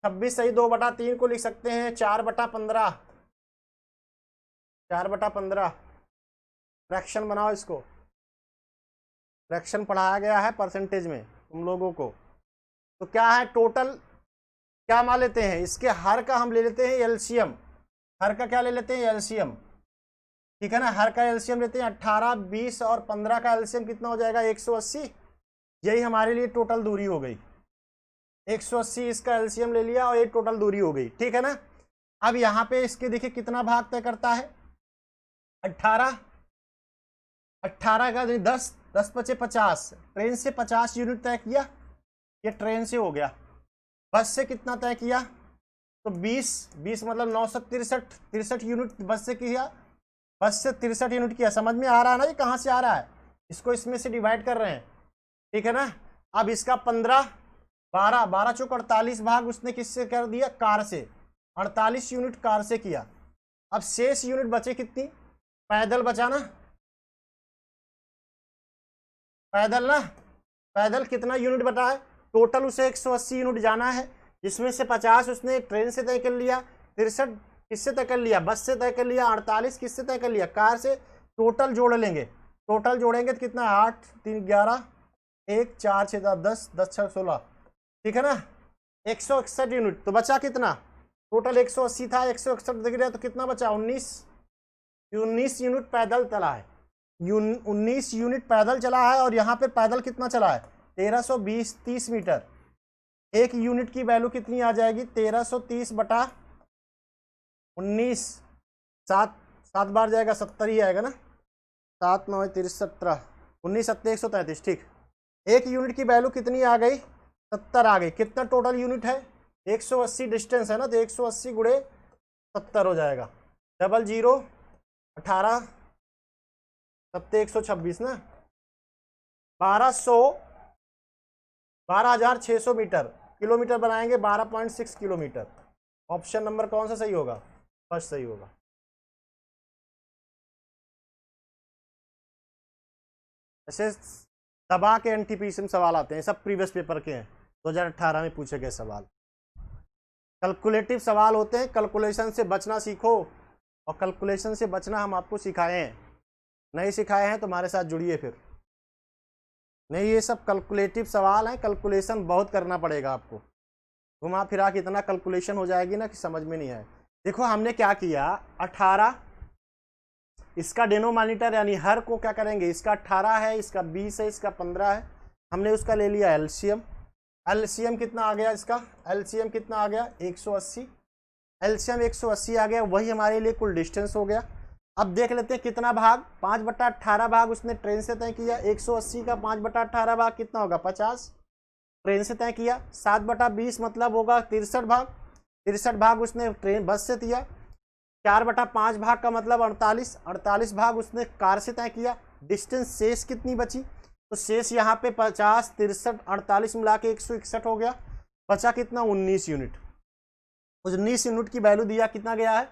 26 सही 2/3 को लिख सकते हैं 4/15, 4/15। फ्रैक्शन बनाओ इसको, फ्रैक्शन पढ़ाया गया है परसेंटेज में तुम लोगों को। तो क्या है टोटल, क्या मान लेते हैं, इसके हर का हम ले लेते हैं एलसीएम, हर का क्या ले लेते हैं, एलसीएम, ठीक है ना। हर का एलसीएम लेते हैं, 18, 20 और 15 का एलसीएम कितना हो जाएगा, 180। यही हमारे लिए टोटल दूरी हो गई, 180 इसका एलसीएम ले लिया और ये टोटल दूरी हो गई, ठीक है ना। अब यहाँ पे इसके देखिए कितना भाग तय करता है, 18 का 10 बचे 50, ट्रेन से 50 यूनिट तय किया, ये ट्रेन से हो गया। बस से कितना तय किया, तो 20 मतलब 963 यूनिट बस से किया, बस से 63 यूनिट किया। समझ में आ रहा है ना ये कहाँ से आ रहा है, इसको इसमें से डिवाइड कर रहे हैं, ठीक है ना। अब इसका 15, 12 चौक 48 भाग उसने किससे कर दिया, कार से, 48 यूनिट कार से किया। अब शेष यूनिट बचे कितनी, पैदल बचा ना, पैदल कितना यूनिट बटा है, टोटल उसे 180 यूनिट जाना है, जिसमें से 50 उसने ट्रेन से तय कर लिया, 63 किससे तय कर लिया, बस से तय कर लिया, 48 किससे तय कर लिया, कार से। टोटल जोड़ लेंगे, टोटल जोड़ेंगे तो कितना, 8, 3, 11, 1, 4, 6, 10, 10, 6, 16, ठीक है ना। 161 यूनिट, तो बचा कितना, टोटल 180 था, 161 दिख रहा है, तो कितना बचा, 19 यूनिट पैदल चला है, 19 यूनिट पैदल चला है। और यहाँ पे पैदल कितना चला है, 1320 मीटर। एक यूनिट की वैल्यू कितनी आ जाएगी, 1330/19, 7 बार जाएगा, 70 ही आएगा ना, 7, 9, 30, 17, 19, 7, 133, ठीक। एक यूनिट की वैल्यू कितनी आ गई, 70 आ गई। कितना टोटल यूनिट है, 180 डिस्टेंस है ना, तो 180 गुणे 70 हो जाएगा, 00, 18, सत्ते 126 ना, 12,600 मीटर, किलोमीटर बनाएंगे 12.6 किलोमीटर। ऑप्शन नंबर कौन सा सही होगा? फर्स्ट सही होगा। ऐसे दबा के एनटीपीसी में सवाल आते हैं, सब प्रीवियस पेपर के हैं, 2018 में पूछे गए सवाल। कैलकुलेटिव सवाल होते हैं, कैलकुलेशन से बचना सीखो, और कैलकुलेशन से बचना हम आपको सिखाए हैं, नहीं सिखाए हैं तो हमारे साथ जुड़िए फिर। नहीं, ये सब कैलकुलेटिव सवाल हैं, कैलकुलेशन बहुत करना पड़ेगा आपको, घुमा फिरा के इतना कैलकुलेशन हो जाएगी ना कि समझ में नहीं आए। देखो हमने क्या किया, 18 इसका डिनोमिनेटर यानी हर को क्या करेंगे, इसका 18 है, इसका 20 है, इसका 15 है, हमने उसका ले लिया एलसीएम। एलसीएम कितना आ गया इसका? एलसीएम कितना आ गया? 180। एलसीएम 180 आ गया, वही हमारे लिए कुल डिस्टेंस हो गया। अब देख लेते हैं कितना भाग, 5/18 भाग उसने ट्रेन से तय किया। 180 का 5/18 भाग कितना होगा? 50, ट्रेन से तय किया। 7/20 मतलब होगा 63 भाग, 63 भाग उसने ट्रेन बस से दिया। 4/5 भाग का मतलब 48, 48 भाग उसने कार से तय किया। डिस्टेंस शेष कितनी बची? तो शेष यहाँ पे 50, 63, 48 मिला के 161 हो गया। बचा कितना? 19 यूनिट। उस 19 यूनिट की वैल्यू दिया, कितना गया है?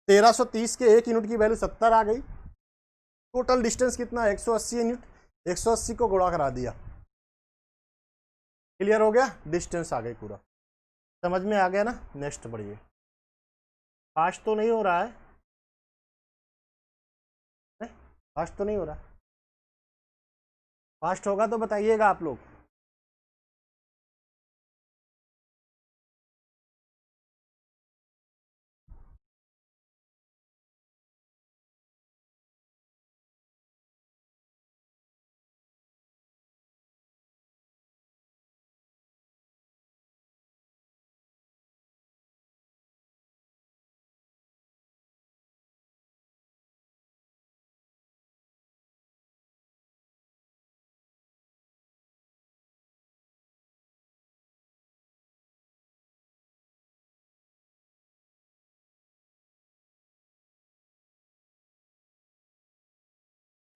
1330 के 1 यूनिट की वैल्यू 70 आ गई। टोटल डिस्टेंस कितना? 180 यूनिट। 180 को गुणा करा दिया, क्लियर हो गया, डिस्टेंस आ गई पूरा। समझ में आ गया ना? नेक्स्ट बढ़िए। फास्ट तो नहीं हो रहा है, फास्ट तो नहीं हो रहा, फास्ट होगा तो बताइएगा आप लोग।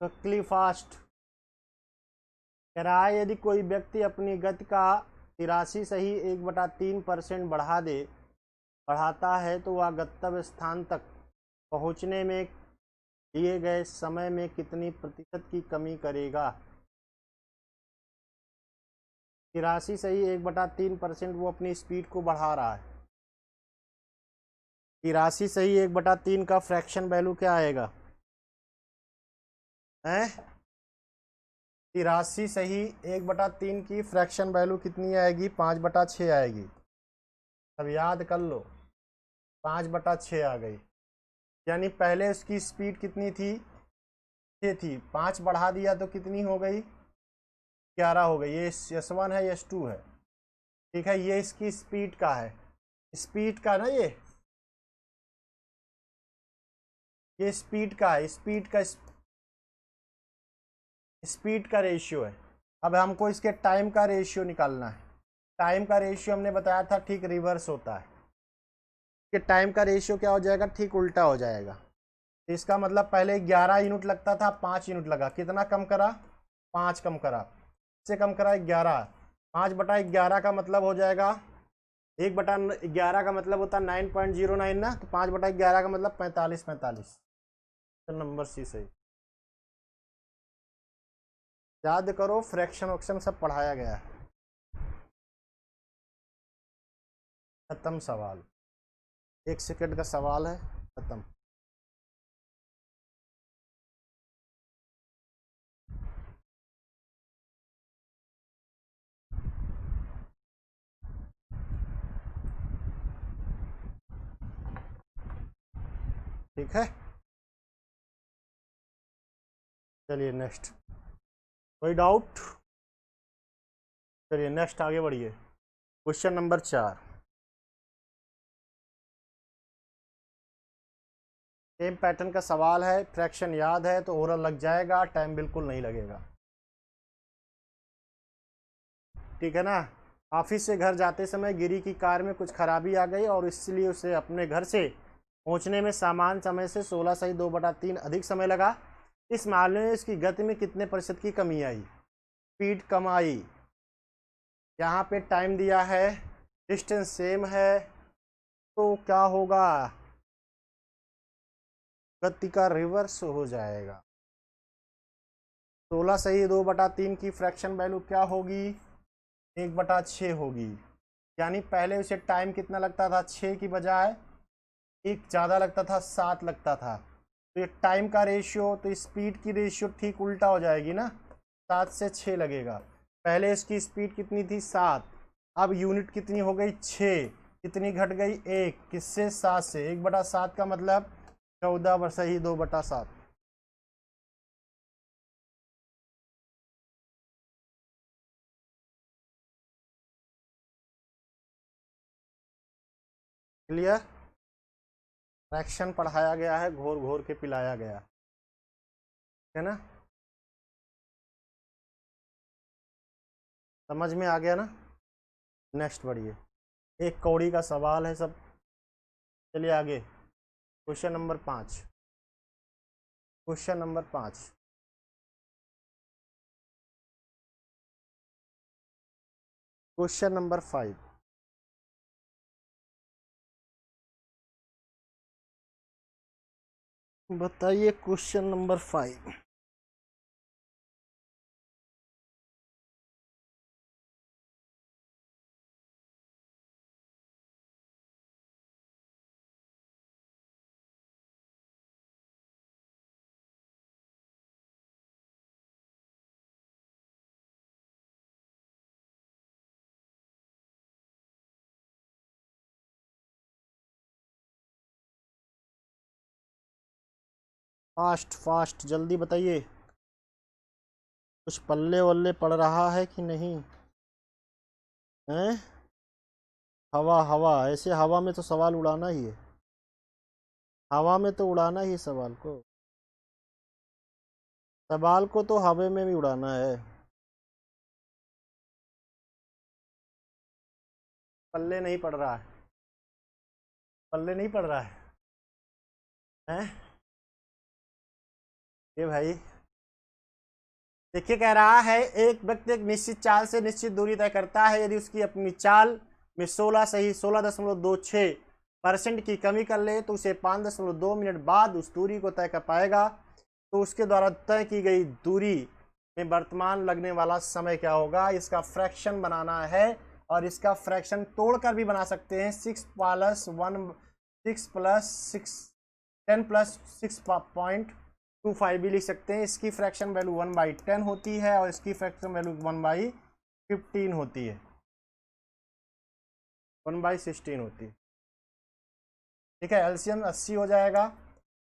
क्विकली फास्ट कह रहा है, यदि कोई व्यक्ति अपनी गति का 83 सही 1/3% बढ़ाता है तो वह गंतव्य स्थान तक पहुंचने में दिए गए समय में कितनी प्रतिशत की कमी करेगा? 83 सही 1/3% वो अपनी स्पीड को बढ़ा रहा है। 83 सही 1/3 का फ्रैक्शन वैल्यू क्या आएगा? हैं? 83 सही 1/3 की फ्रैक्शन वैल्यू कितनी आएगी? 5/6 आएगी। अब याद कर लो, 5/6 आ गई, यानी पहले उसकी स्पीड कितनी थी? 6 थी, 5 बढ़ा दिया तो कितनी हो गई? 11 हो गई। ये S1 है, S2 है, ठीक है, ये इसकी स्पीड का है, स्पीड का ना, ये स्पीड का है, स्पीड का रेशियो है। अब हमको इसके टाइम का रेशियो निकालना है। टाइम का रेशियो हमने बताया था ठीक रिवर्स होता है, कि टाइम का रेशियो क्या हो जाएगा? ठीक उल्टा हो जाएगा। इसका मतलब पहले 11 यूनिट लगता था, 5 यूनिट लगा, कितना कम करा? 5 कम करा, इससे कम करा 11। 5/11 का मतलब हो जाएगा, 1/11 का मतलब होता है 9.09 ना, तो 5/11 का मतलब 45। तो नंबर सी सही। याद करो, फ्रैक्शन वैक्शन सब पढ़ाया गया है। खत्म सवाल, 1 सेकंड का सवाल है, खत्म। ठीक है, चलिए नेक्स्ट। कोई डाउट? चलिए नेक्स्ट आगे बढ़िए। क्वेश्चन नंबर 4, सेम पैटर्न का सवाल है, फ्रैक्शन याद है तो ओरल लग जाएगा, टाइम बिल्कुल नहीं लगेगा, ठीक है ना। ऑफिस से घर जाते समय गिरी की कार में कुछ खराबी आ गई और इसलिए उसे अपने घर से पहुंचने में सामान्य समय से 16 सही 2/3 अधिक समय लगा। इस मामले में इसकी गति में कितने प्रतिशत की कमी आई, स्पीड कम आई। यहाँ पे टाइम दिया है, डिस्टेंस सेम है, तो क्या होगा, गति का रिवर्स हो जाएगा। 16 सही 2/3 की फ्रैक्शन वैल्यू क्या होगी, 1/6 होगी। यानी पहले उसे टाइम कितना लगता था, 6 की बजाय 1 ज़्यादा लगता था, 7 लगता था। तो ये टाइम का रेशियो, तो स्पीड की रेशियो ठीक उल्टा हो जाएगी ना, 7 से 6 लगेगा। पहले इसकी स्पीड कितनी थी, 7, अब यूनिट कितनी हो गई, 6, कितनी घट गई, 1, किससे, 7 से। 1/7 का मतलब 14 सही 2/7। क्लियर, फ्रैक्शन पढ़ाया गया है, घोर घोर के पिलाया गया है ना, समझ में आ गया ना। नेक्स्ट बढ़िए, एक कौड़ी का सवाल है सब। चलिए आगे, question number 5। Question number 5, question number 5। बताइए क्वेश्चन नंबर 5। फास्ट फास्ट जल्दी बताइए, कुछ पल्ले वल्ले पड़ रहा है कि नहीं हैं। हवा हवा, ऐसे हवा में तो सवाल उड़ाना ही है, हवा में तो उड़ाना ही सवाल को, सवाल को तो हवा में भी उड़ाना है। पल्ले नहीं पड़ रहा है, पल्ले नहीं पड़ रहा है हैं ये भाई। देखिए कह रहा है, एक व्यक्ति एक निश्चित चाल से निश्चित दूरी तय करता है, यदि उसकी अपनी चाल में 16 सही 16.26% की कमी कर ले तो उसे 5.2 मिनट बाद उस दूरी को तय कर पाएगा। तो उसके द्वारा तय की गई दूरी में वर्तमान लगने वाला समय क्या होगा, इसका फ्रैक्शन बनाना है। और इसका फ्रैक्शन तोड़कर भी बना सकते हैं, 6 + 1 6 + 6 10 + 6.25 भी लिख सकते हैं। इसकी फ्रैक्शन वैल्यू 1/10 होती है और इसकी फ्रैक्शन वैल्यू 1/15 होती है, 1/16 होती है। ठीक है, एलसीएम 80 हो जाएगा,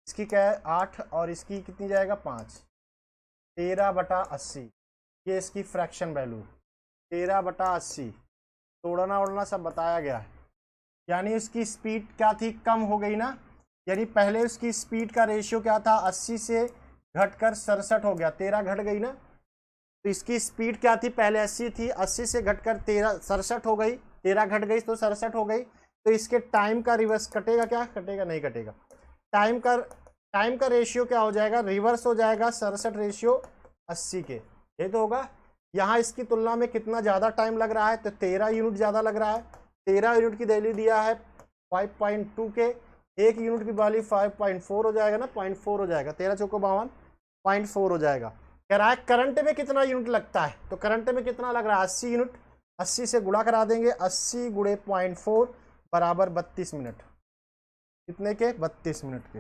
इसकी क्या है 8 और इसकी कितनी जाएगा 5, 13/80। ये इसकी फ्रैक्शन वैल्यू 13/80, तोड़ना ओड़ना सब बताया गया है। यानी उसकी स्पीड क्या थी, कम हो गई ना। यानी पहले उसकी स्पीड का रेशियो क्या था, 80 से घटकर 67 हो गया, 13 घट गई ना। तो इसकी स्पीड क्या थी, पहले 80 थी, 80 से घटकर 67 हो गई, 13 घट गई तो 67 हो गई। तो इसके टाइम का रिवर्स कटेगा, क्या कटेगा, नहीं कटेगा। टाइम का रेशियो क्या हो जाएगा, रिवर्स हो जाएगा, 67 रेशियो 80 के, ये तो होगा। यहाँ इसकी तुलना में कितना ज़्यादा टाइम लग रहा है, तो 13 यूनिट ज़्यादा लग रहा है। 13 यूनिट की वैल्यू दिया है 5.2 के, 1 यूनिट की वैल्यू 5.4 हो जाएगा ना, 0.4 हो जाएगा, 13 चौको 52, 0.4 हो जाएगा। कह रहा है करंट में कितना यूनिट लगता है, तो करंट में कितना लग रहा है 80 यूनिट, 80 से गुणा करा देंगे, 80 × 0.4 बराबर 32 मिनट। कितने के, 32 मिनट के।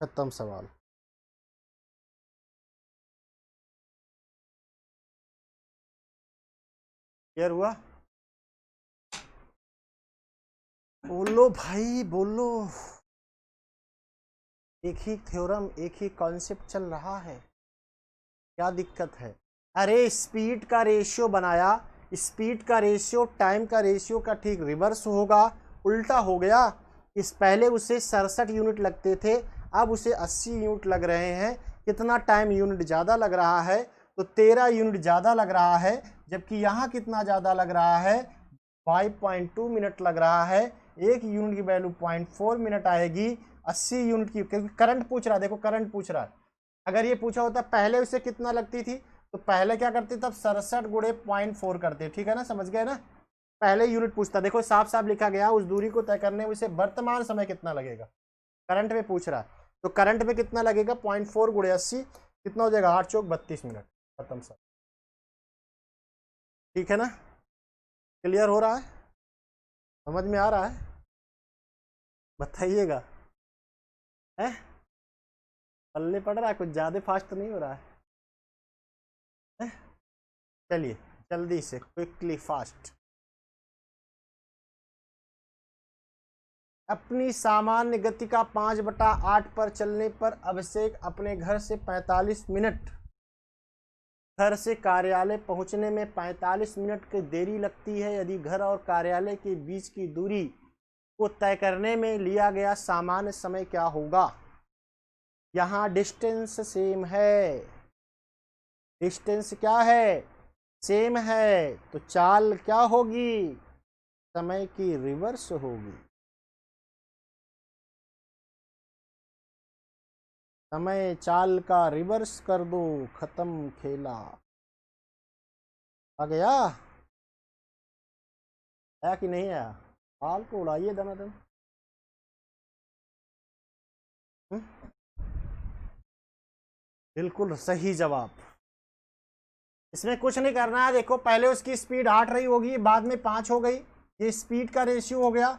खत्म सवाल। क्लियर हुआ, बोलो भाई बोलो। एक ही थ्योरम, एक ही कॉन्सेप्ट चल रहा है, क्या दिक्कत है। अरे स्पीड का रेशियो बनाया, स्पीड का रेशियो टाइम का रेशियो का ठीक रिवर्स होगा, उल्टा हो गया। इस पहले उसे 67 यूनिट लगते थे, अब उसे 80 यूनिट लग रहे हैं। कितना टाइम यूनिट ज़्यादा लग रहा है, तो 13 यूनिट ज़्यादा लग रहा है। जबकि यहाँ कितना ज़्यादा लग रहा है, 5.2 मिनट लग रहा है। 1 यूनिट की वैल्यू 0.4 मिनट आएगी। 80 यूनिट की, क्योंकि करंट पूछ रहा है, देखो करंट पूछ रहा है। अगर ये पूछा होता पहले उसे कितना लगती थी, तो पहले क्या करते, तब 67 गुणे 0.4 करते, ठीक है ना, समझ गए ना। पहले यूनिट पूछता, देखो साफ साफ लिखा गया, उस दूरी को तय करने में उसे वर्तमान समय कितना लगेगा, करंट में पूछ रहा है, तो करंट में कितना लगेगा, 0.4 गुणे 80 कितना हो जाएगा, 8 चौक 32 मिनट, खत्म सर। ठीक है ना, क्लियर हो रहा है, समझ में आ रहा है, बताइएगा। है पल्ले पड़ रहा है, कुछ ज्यादा फास्ट तो नहीं हो रहा है? चलिए जल्दी से, क्विकली फास्ट। अपनी सामान्य गति का 5/8 पर चलने पर अभिषेक अपने घर से 45 मिनट, घर से कार्यालय पहुंचने में 45 मिनट की देरी लगती है। यदि घर और कार्यालय के बीच की दूरी को तय करने में लिया गया सामान्य समय क्या होगा? यहाँ डिस्टेंस सेम है, डिस्टेंस क्या है, सेम है, तो चाल क्या होगी, समय की रिवर्स होगी। समय चाल का रिवर्स कर दो, खत्म खेला। आ गया, आया कि नहीं आया? हाल को उड़ाइए दमादम। बिल्कुल सही जवाब। इसमें कुछ नहीं करना है, देखो पहले उसकी स्पीड 8 रही होगी, बाद में 5 हो गई, ये स्पीड का रेशियो हो गया।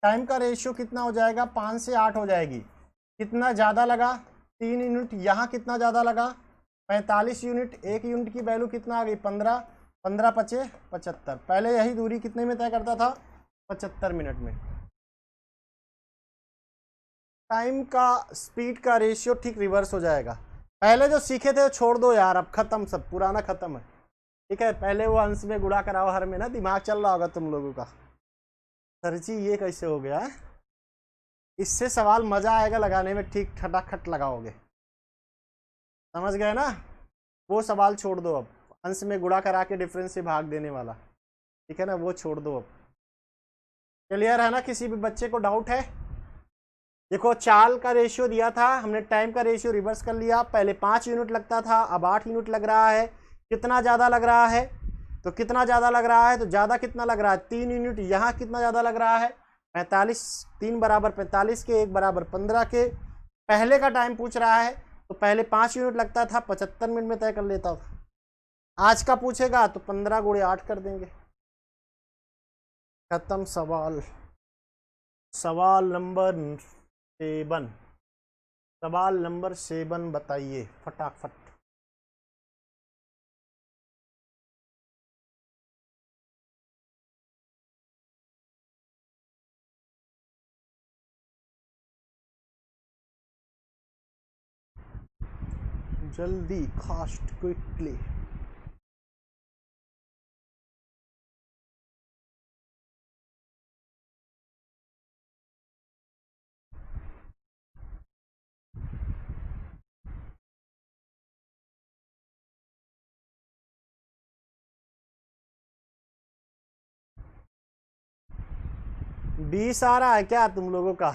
टाइम का रेशियो कितना हो जाएगा, 5 से 8 हो जाएगी। कितना ज़्यादा लगा, 3 यूनिट। यहाँ कितना ज़्यादा लगा, 45 यूनिट। 1 यूनिट की वैल्यू कितना आ गई, 15, 15 पचे 75। पहले यही दूरी कितने में तय करता था, 75 मिनट में। टाइम का स्पीड का रेशियो ठीक रिवर्स हो जाएगा। पहले जो सीखे थे छोड़ दो यार, अब खत्म, सब पुराना खत्म है, ठीक है। पहले वो अंश में गुणा कराओ हर में ना, दिमाग चल रहा होगा तुम लोगों का। सर जी ये कैसे हो गया, इससे सवाल मजा आएगा लगाने में, ठीक खटाखट लगाओगे, समझ गए ना। वो सवाल छोड़ दो, अब अंश में गुणा करा के डिफरेंस से भाग देने वाला, ठीक है ना, वो छोड़ दो अब। क्लियर है ना, किसी भी बच्चे को डाउट है? देखो चाल का रेशियो दिया था हमने, टाइम का रेशियो रिवर्स कर लिया। पहले 5 यूनिट लगता था, अब 8 यूनिट लग रहा है। कितना ज़्यादा लग रहा है, तो कितना ज़्यादा लग रहा है, तो ज़्यादा कितना लग रहा है, 3 यूनिट। यहाँ कितना ज़्यादा लग रहा है, 45, 3 बराबर 45 के, 1 बराबर 15 के। पहले का टाइम पूछ रहा है, तो पहले 5 यूनिट लगता था, 75 मिनट में तय कर लेता था। आज का पूछेगा तो 15 गुणे 8 कर देंगे, खत्म सवाल। सवाल नंबर 7, सवाल नंबर 7 बताइए फटाफट। जल्दी, फास्ट, क्विकली। बीस आ रहा है क्या तुम लोगों का?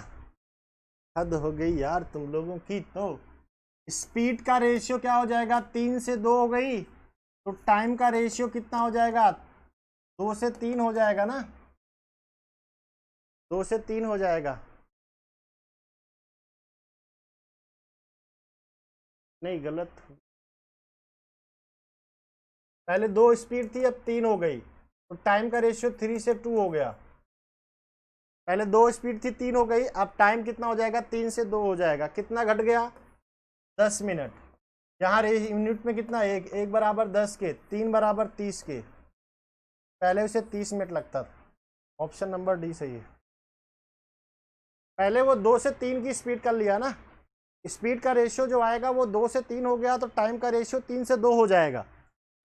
हद हो गई यार तुम लोगों की। तो स्पीड का रेशियो क्या हो जाएगा, 3 से 2 हो गई, तो टाइम का रेशियो कितना हो जाएगा, 2 से 3 हो जाएगा ना, 2 से 3 हो जाएगा। नहीं गलत, पहले 2 स्पीड थी, अब 3 हो गई, तो टाइम का रेशियो 3 से 2 हो गया। पहले 2 स्पीड थी, 3 हो गई, अब टाइम कितना हो जाएगा, 3 से 2 हो जाएगा। कितना घट गया, 10 मिनट। यहाँ यूनिट में कितना, एक, 1 बराबर 10 के, 3 बराबर 30 के। पहले उसे 30 मिनट लगता था। ऑप्शन नंबर डी सही है। पहले वो 2 से 3 की स्पीड कर लिया ना, स्पीड का रेशियो जो आएगा वो 2 से 3 हो गया, तो टाइम का रेशियो 3 से 2 हो जाएगा।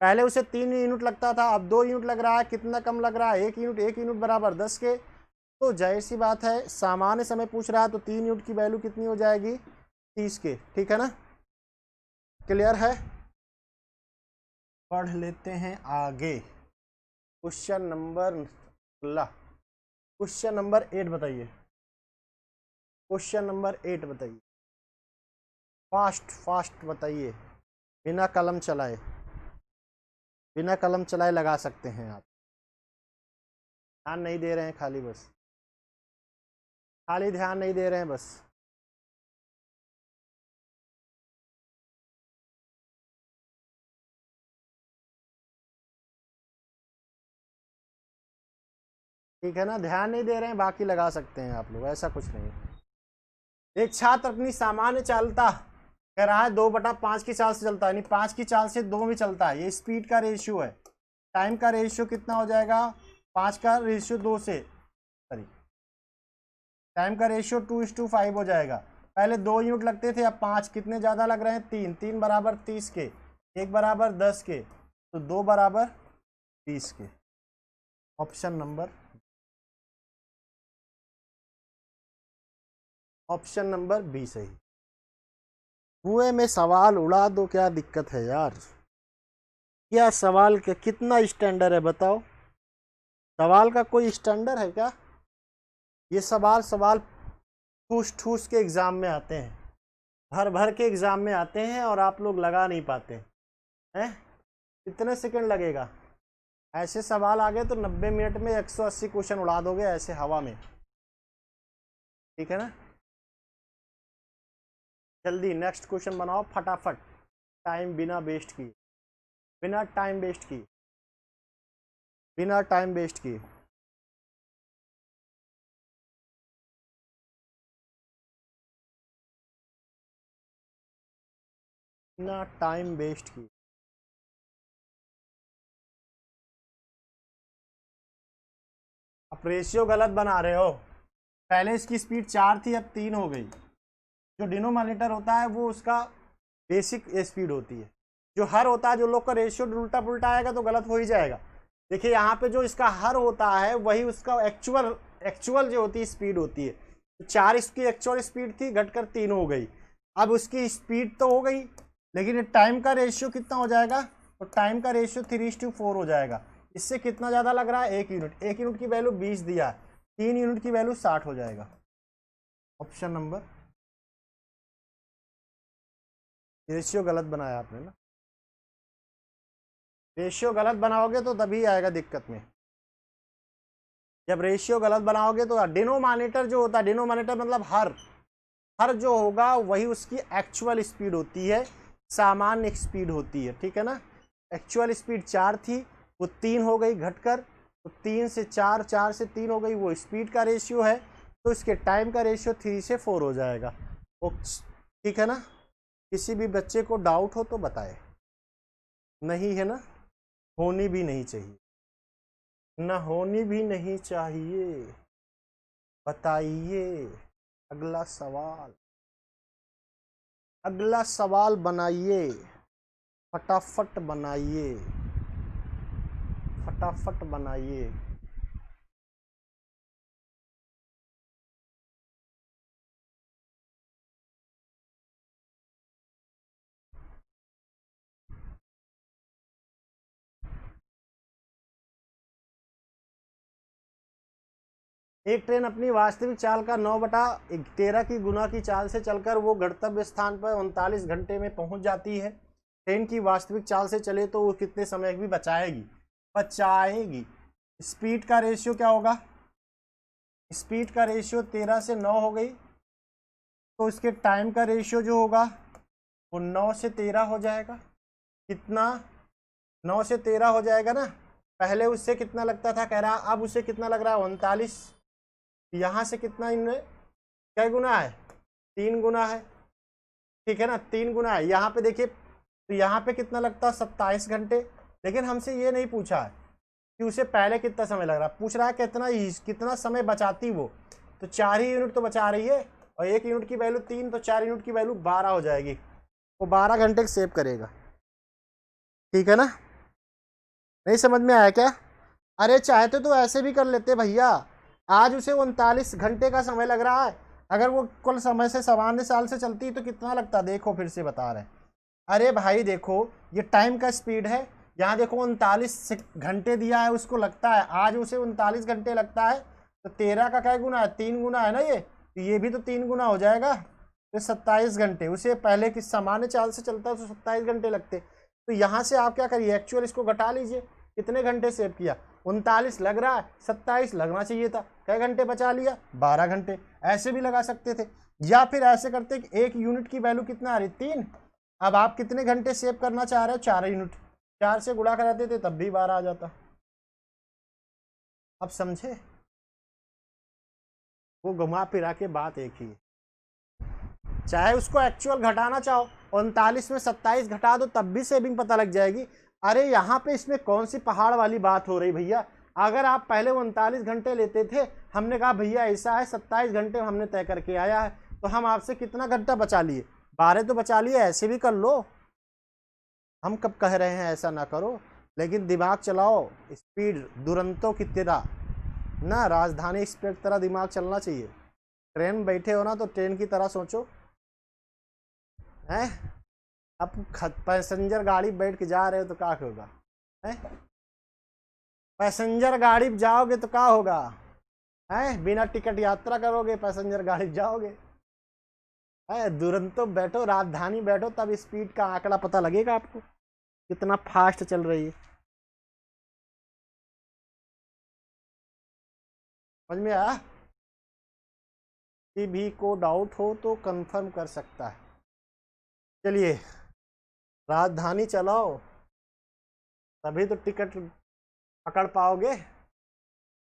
पहले उसे 3 यूनिट लगता था, अब 2 यूनिट लग रहा है। कितना कम लग रहा है, 1 यूनिट। 1 यूनिट बराबर 10 के, तो जाहिर सी बात है सामान्य समय पूछ रहा है, तो 3 यूनिट की वैल्यू कितनी हो जाएगी, 30 के, ठीक है ना। क्लियर है, पढ़ लेते हैं आगे। क्वेश्चन नंबर अल्लाह। क्वेश्चन नंबर 8 बताइए, क्वेश्चन नंबर 8 बताइए, फास्ट फास्ट बताइए, बिना कलम चलाए, बिना कलम चलाए लगा सकते हैं आप। ध्यान नहीं दे रहे हैं, खाली बस खाली ध्यान नहीं दे रहे हैं बस। ठीक है ना, ध्यान नहीं दे रहे हैं, बाकी लगा सकते हैं आप लोग, ऐसा कुछ नहीं है। एक छात्र अपनी सामान्य चालता कह रहा है 2/5 की चाल से चलता है, यानी 5 की चाल से 2 में चलता है। ये स्पीड का रेशियो है। टाइम का रेशियो कितना हो जाएगा? 5 का रेशियो 2 से, सॉरी, टाइम का रेशियो 2:5 हो जाएगा। पहले 2 यूनिट लगते थे, अब 5। कितने ज़्यादा लग रहे हैं? 3। 3 बराबर 30 के, 1 बराबर 10 के, तो 2 बराबर 30 के। ऑप्शन नंबर बी सही। कुएं में सवाल उड़ा दो, क्या दिक्कत है यार? क्या सवाल का कितना स्टैंडर्ड है बताओ? सवाल का कोई स्टैंडर्ड है क्या? ये सवाल ठूस ठूस के एग्ज़ाम में आते हैं, भर भर के एग्ज़ाम में आते हैं, और आप लोग लगा नहीं पाते हैं। कितने सेकंड लगेगा? ऐसे सवाल आ गए तो 90 मिनट में 180 क्वेश्चन उड़ा दोगे ऐसे हवा में। ठीक है ना? जल्दी नेक्स्ट क्वेश्चन बनाओ फटाफट, टाइम बिना वेस्ट किए, बिना टाइम वेस्ट किए, बिना टाइम वेस्ट किए। बिना टाइम वेस्ट किए। आप रेशियो गलत बना रहे हो। पहले इसकी स्पीड 4 थी, अब 3 हो गई। जो डिनोमिनेटर होता है वो उसका बेसिक स्पीड होती है। जो हर होता है, जो लोग का रेशियो उल्टा पुल्टा आएगा तो गलत हो ही जाएगा। देखिए यहाँ पे जो इसका हर होता है वही उसका एक्चुअल जो होती है स्पीड होती है। तो 4 इसकी एक्चुअल स्पीड थी, घटकर 3 हो गई। अब उसकी स्पीड तो हो गई, लेकिन टाइम का रेशियो कितना हो जाएगा? तो टाइम का रेशियो 3:4 हो जाएगा। इससे कितना ज़्यादा लग रहा है? 1 यूनिट। 1 यूनिट की वैल्यू 20 दिया है, 3 यूनिट की वैल्यू 60 हो जाएगा। ऑप्शन नंबर, रेशियो गलत बनाया आपने ना। रेशियो गलत बनाओगे तो तभी आएगा दिक्कत में। जब रेशियो गलत बनाओगे तो डिनोमिनेटर जो होता है, डिनोमिनेटर मतलब हर जो होगा वही उसकी एक्चुअल स्पीड होती है, सामान्य स्पीड होती है। ठीक है ना? एक्चुअल स्पीड 4 थी, वो 3 हो गई घटकर, तो 3 से 4, 4 से 3 हो गई, वो स्पीड का रेशियो है। तो इसके टाइम का रेशियो 3 से 4 हो जाएगा। ठीक है ना? किसी भी बच्चे को डाउट हो तो बताए। नहीं है ना? होनी भी नहीं चाहिए, ना होनी भी नहीं चाहिए। बताइए अगला सवाल, अगला सवाल बनाइए, फटाफट बनाइए, फटाफट बनाइए। एक ट्रेन अपनी वास्तविक चाल का 9/13 की गुना की चाल से चलकर वो गंतव्य स्थान पर 39 घंटे में पहुंच जाती है। ट्रेन की वास्तविक चाल से चले तो वो कितने समय भी बचाएगी। स्पीड का रेशियो क्या होगा? स्पीड का रेशियो 13 से 9 हो गई, तो इसके टाइम का रेशियो जो होगा वो 9 से 13 हो जाएगा। कितना? 9 से 13 हो जाएगा ना। पहले उससे कितना लगता था कह रहा, अब उससे कितना लग रहा है? 39। यहाँ से कितना इनमें क्या गुना है? 3 गुना है। ठीक है ना? 3 गुना है। यहाँ पे देखिए, तो यहाँ पे कितना लगता है? 27 घंटे। लेकिन हमसे ये नहीं पूछा है कि उसे पहले कितना समय लग रहा है, पूछ रहा है कितना समय बचाती वो। तो 4 ही यूनिट तो बचा रही है, और 1 यूनिट की वैल्यू 3, तो 4 यूनिट की वैल्यू 12 हो जाएगी। वो 12 घंटे सेव करेगा। ठीक है ना? नहीं समझ में आया क्या? अरे चाहते तो ऐसे भी कर लेते भैया। आज उसे 39 घंटे का समय लग रहा है, अगर वो कुल समय से सामान्य साल से चलती तो कितना लगता? देखो फिर से बता रहे हैं। अरे भाई देखो, ये टाइम का स्पीड है, यहाँ देखो 39 घंटे दिया है, उसको लगता है आज उसे 39 घंटे लगता है, तो 13 का क्या गुना है, 3 गुना है ना ये, तो ये भी तो 3 गुना हो जाएगा, तो 27 घंटे। उसे पहले की सामान्य चाल से चलता है तो 27 घंटे लगते। तो यहाँ से आप क्या करिए, एक्चुअल इसको घटा लीजिए, कितने घंटे सेव किया, 39 लग रहा है, 27 लगना चाहिए था, कई घंटे बचा लिया, 12 घंटे। ऐसे भी लगा सकते थे, या फिर ऐसे करते कि 1 यूनिट की वैल्यू कितना आ रही, 3। अब आप कितने घंटे सेव करना चाह रहे हो, 4 यूनिट, 4 से गुणा कराते थे तब भी 12 आ जाता। अब समझे, वो घुमा फिरा के बात एक ही है। चाहे उसको एक्चुअल घटाना चाहो, 39 में 27 घटा दो तब भी सेविंग पता लग जाएगी। अरे यहाँ पे इसमें कौन सी पहाड़ वाली बात हो रही भैया। अगर आप पहले 39 घंटे लेते थे, हमने कहा भैया ऐसा है 27 घंटे हमने तय करके आया है, तो हम आपसे कितना घंटा बचा लिए, 12 तो बचा लिए, ऐसे भी कर लो। हम कब कह रहे हैं ऐसा ना करो, लेकिन दिमाग चलाओ, स्पीड दुरंतों की तरह ना, राजधानी एक्सप्रेस की तरह दिमाग चलना चाहिए। ट्रेन बैठे हो ना तो ट्रेन की तरह सोचो हैं। अब पैसेंजर गाड़ी बैठ के जा रहे हो तो क्या होगा, हैं? पैसेंजर गाड़ी जाओगे तो क्या होगा, हैं? बिना टिकट यात्रा करोगे, पैसेंजर गाड़ी जाओगे, है? दुरंतो बैठो, राजधानी बैठो, तब स्पीड का आंकड़ा पता लगेगा आपको कितना फास्ट चल रही है। समझ में आया? किसी भी को डाउट हो तो कंफर्म कर सकता है। चलिए राजधानी चलाओ, तभी तो टिकट पकड़ पाओगे,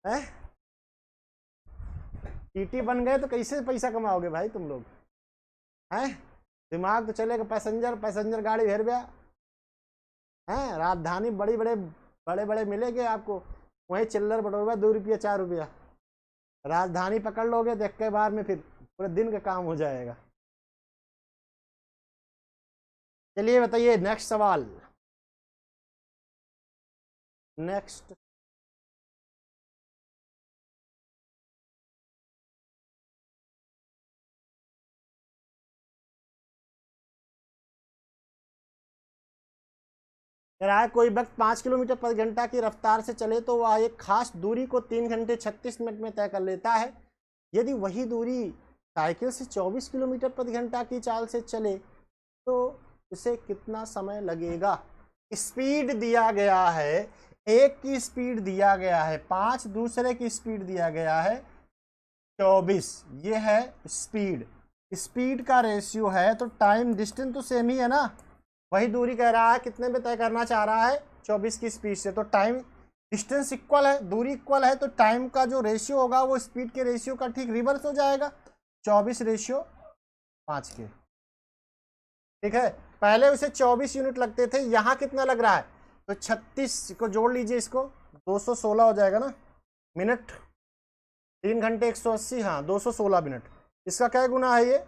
हैं? टीटी बन गए तो कैसे पैसा कमाओगे भाई तुम लोग, हैं? दिमाग तो चलेगा, पैसेंजर गाड़ी भेर गया, हैं? राजधानी बड़े बड़े मिलेंगे आपको, वहीं चिल्लर बटोगा 2 रुपया 4 रुपया, राजधानी पकड़ लोगे तो एक बार में फिर पूरे दिन का काम हो जाएगा। चलिए बताइए नेक्स्ट सवाल। नेक्स्ट किराया, कोई वक्त 5 किलोमीटर प्रति घंटा की रफ्तार से चले तो वह एक खास दूरी को 3 घंटे 36 मिनट में तय कर लेता है। यदि वही दूरी साइकिल से 24 किलोमीटर प्रति घंटा की चाल से चले तो इसे कितना समय लगेगा। स्पीड दिया गया है, एक की स्पीड दिया गया है 5, दूसरे की स्पीड दिया गया है 24। ये है स्पीड, स्पीड का रेशियो है, तो टाइम डिस्टेंस तो सेम ही है ना, वही दूरी कह रहा है, कितने में तय करना चाह रहा है 24 की स्पीड से, तो टाइम डिस्टेंस इक्वल है, दूरी इक्वल है, तो टाइम का जो रेशियो होगा वो स्पीड के रेशियो का ठीक रिवर्स हो जाएगा, 24 रेशियो 5 के। ठीक है, पहले उसे 24 यूनिट लगते थे, यहाँ कितना लग रहा है, तो 36 को जोड़ लीजिए, इसको 216 हो जाएगा ना मिनट, 3 घंटे 180, हाँ 216 मिनट। इसका क्या गुना है, ये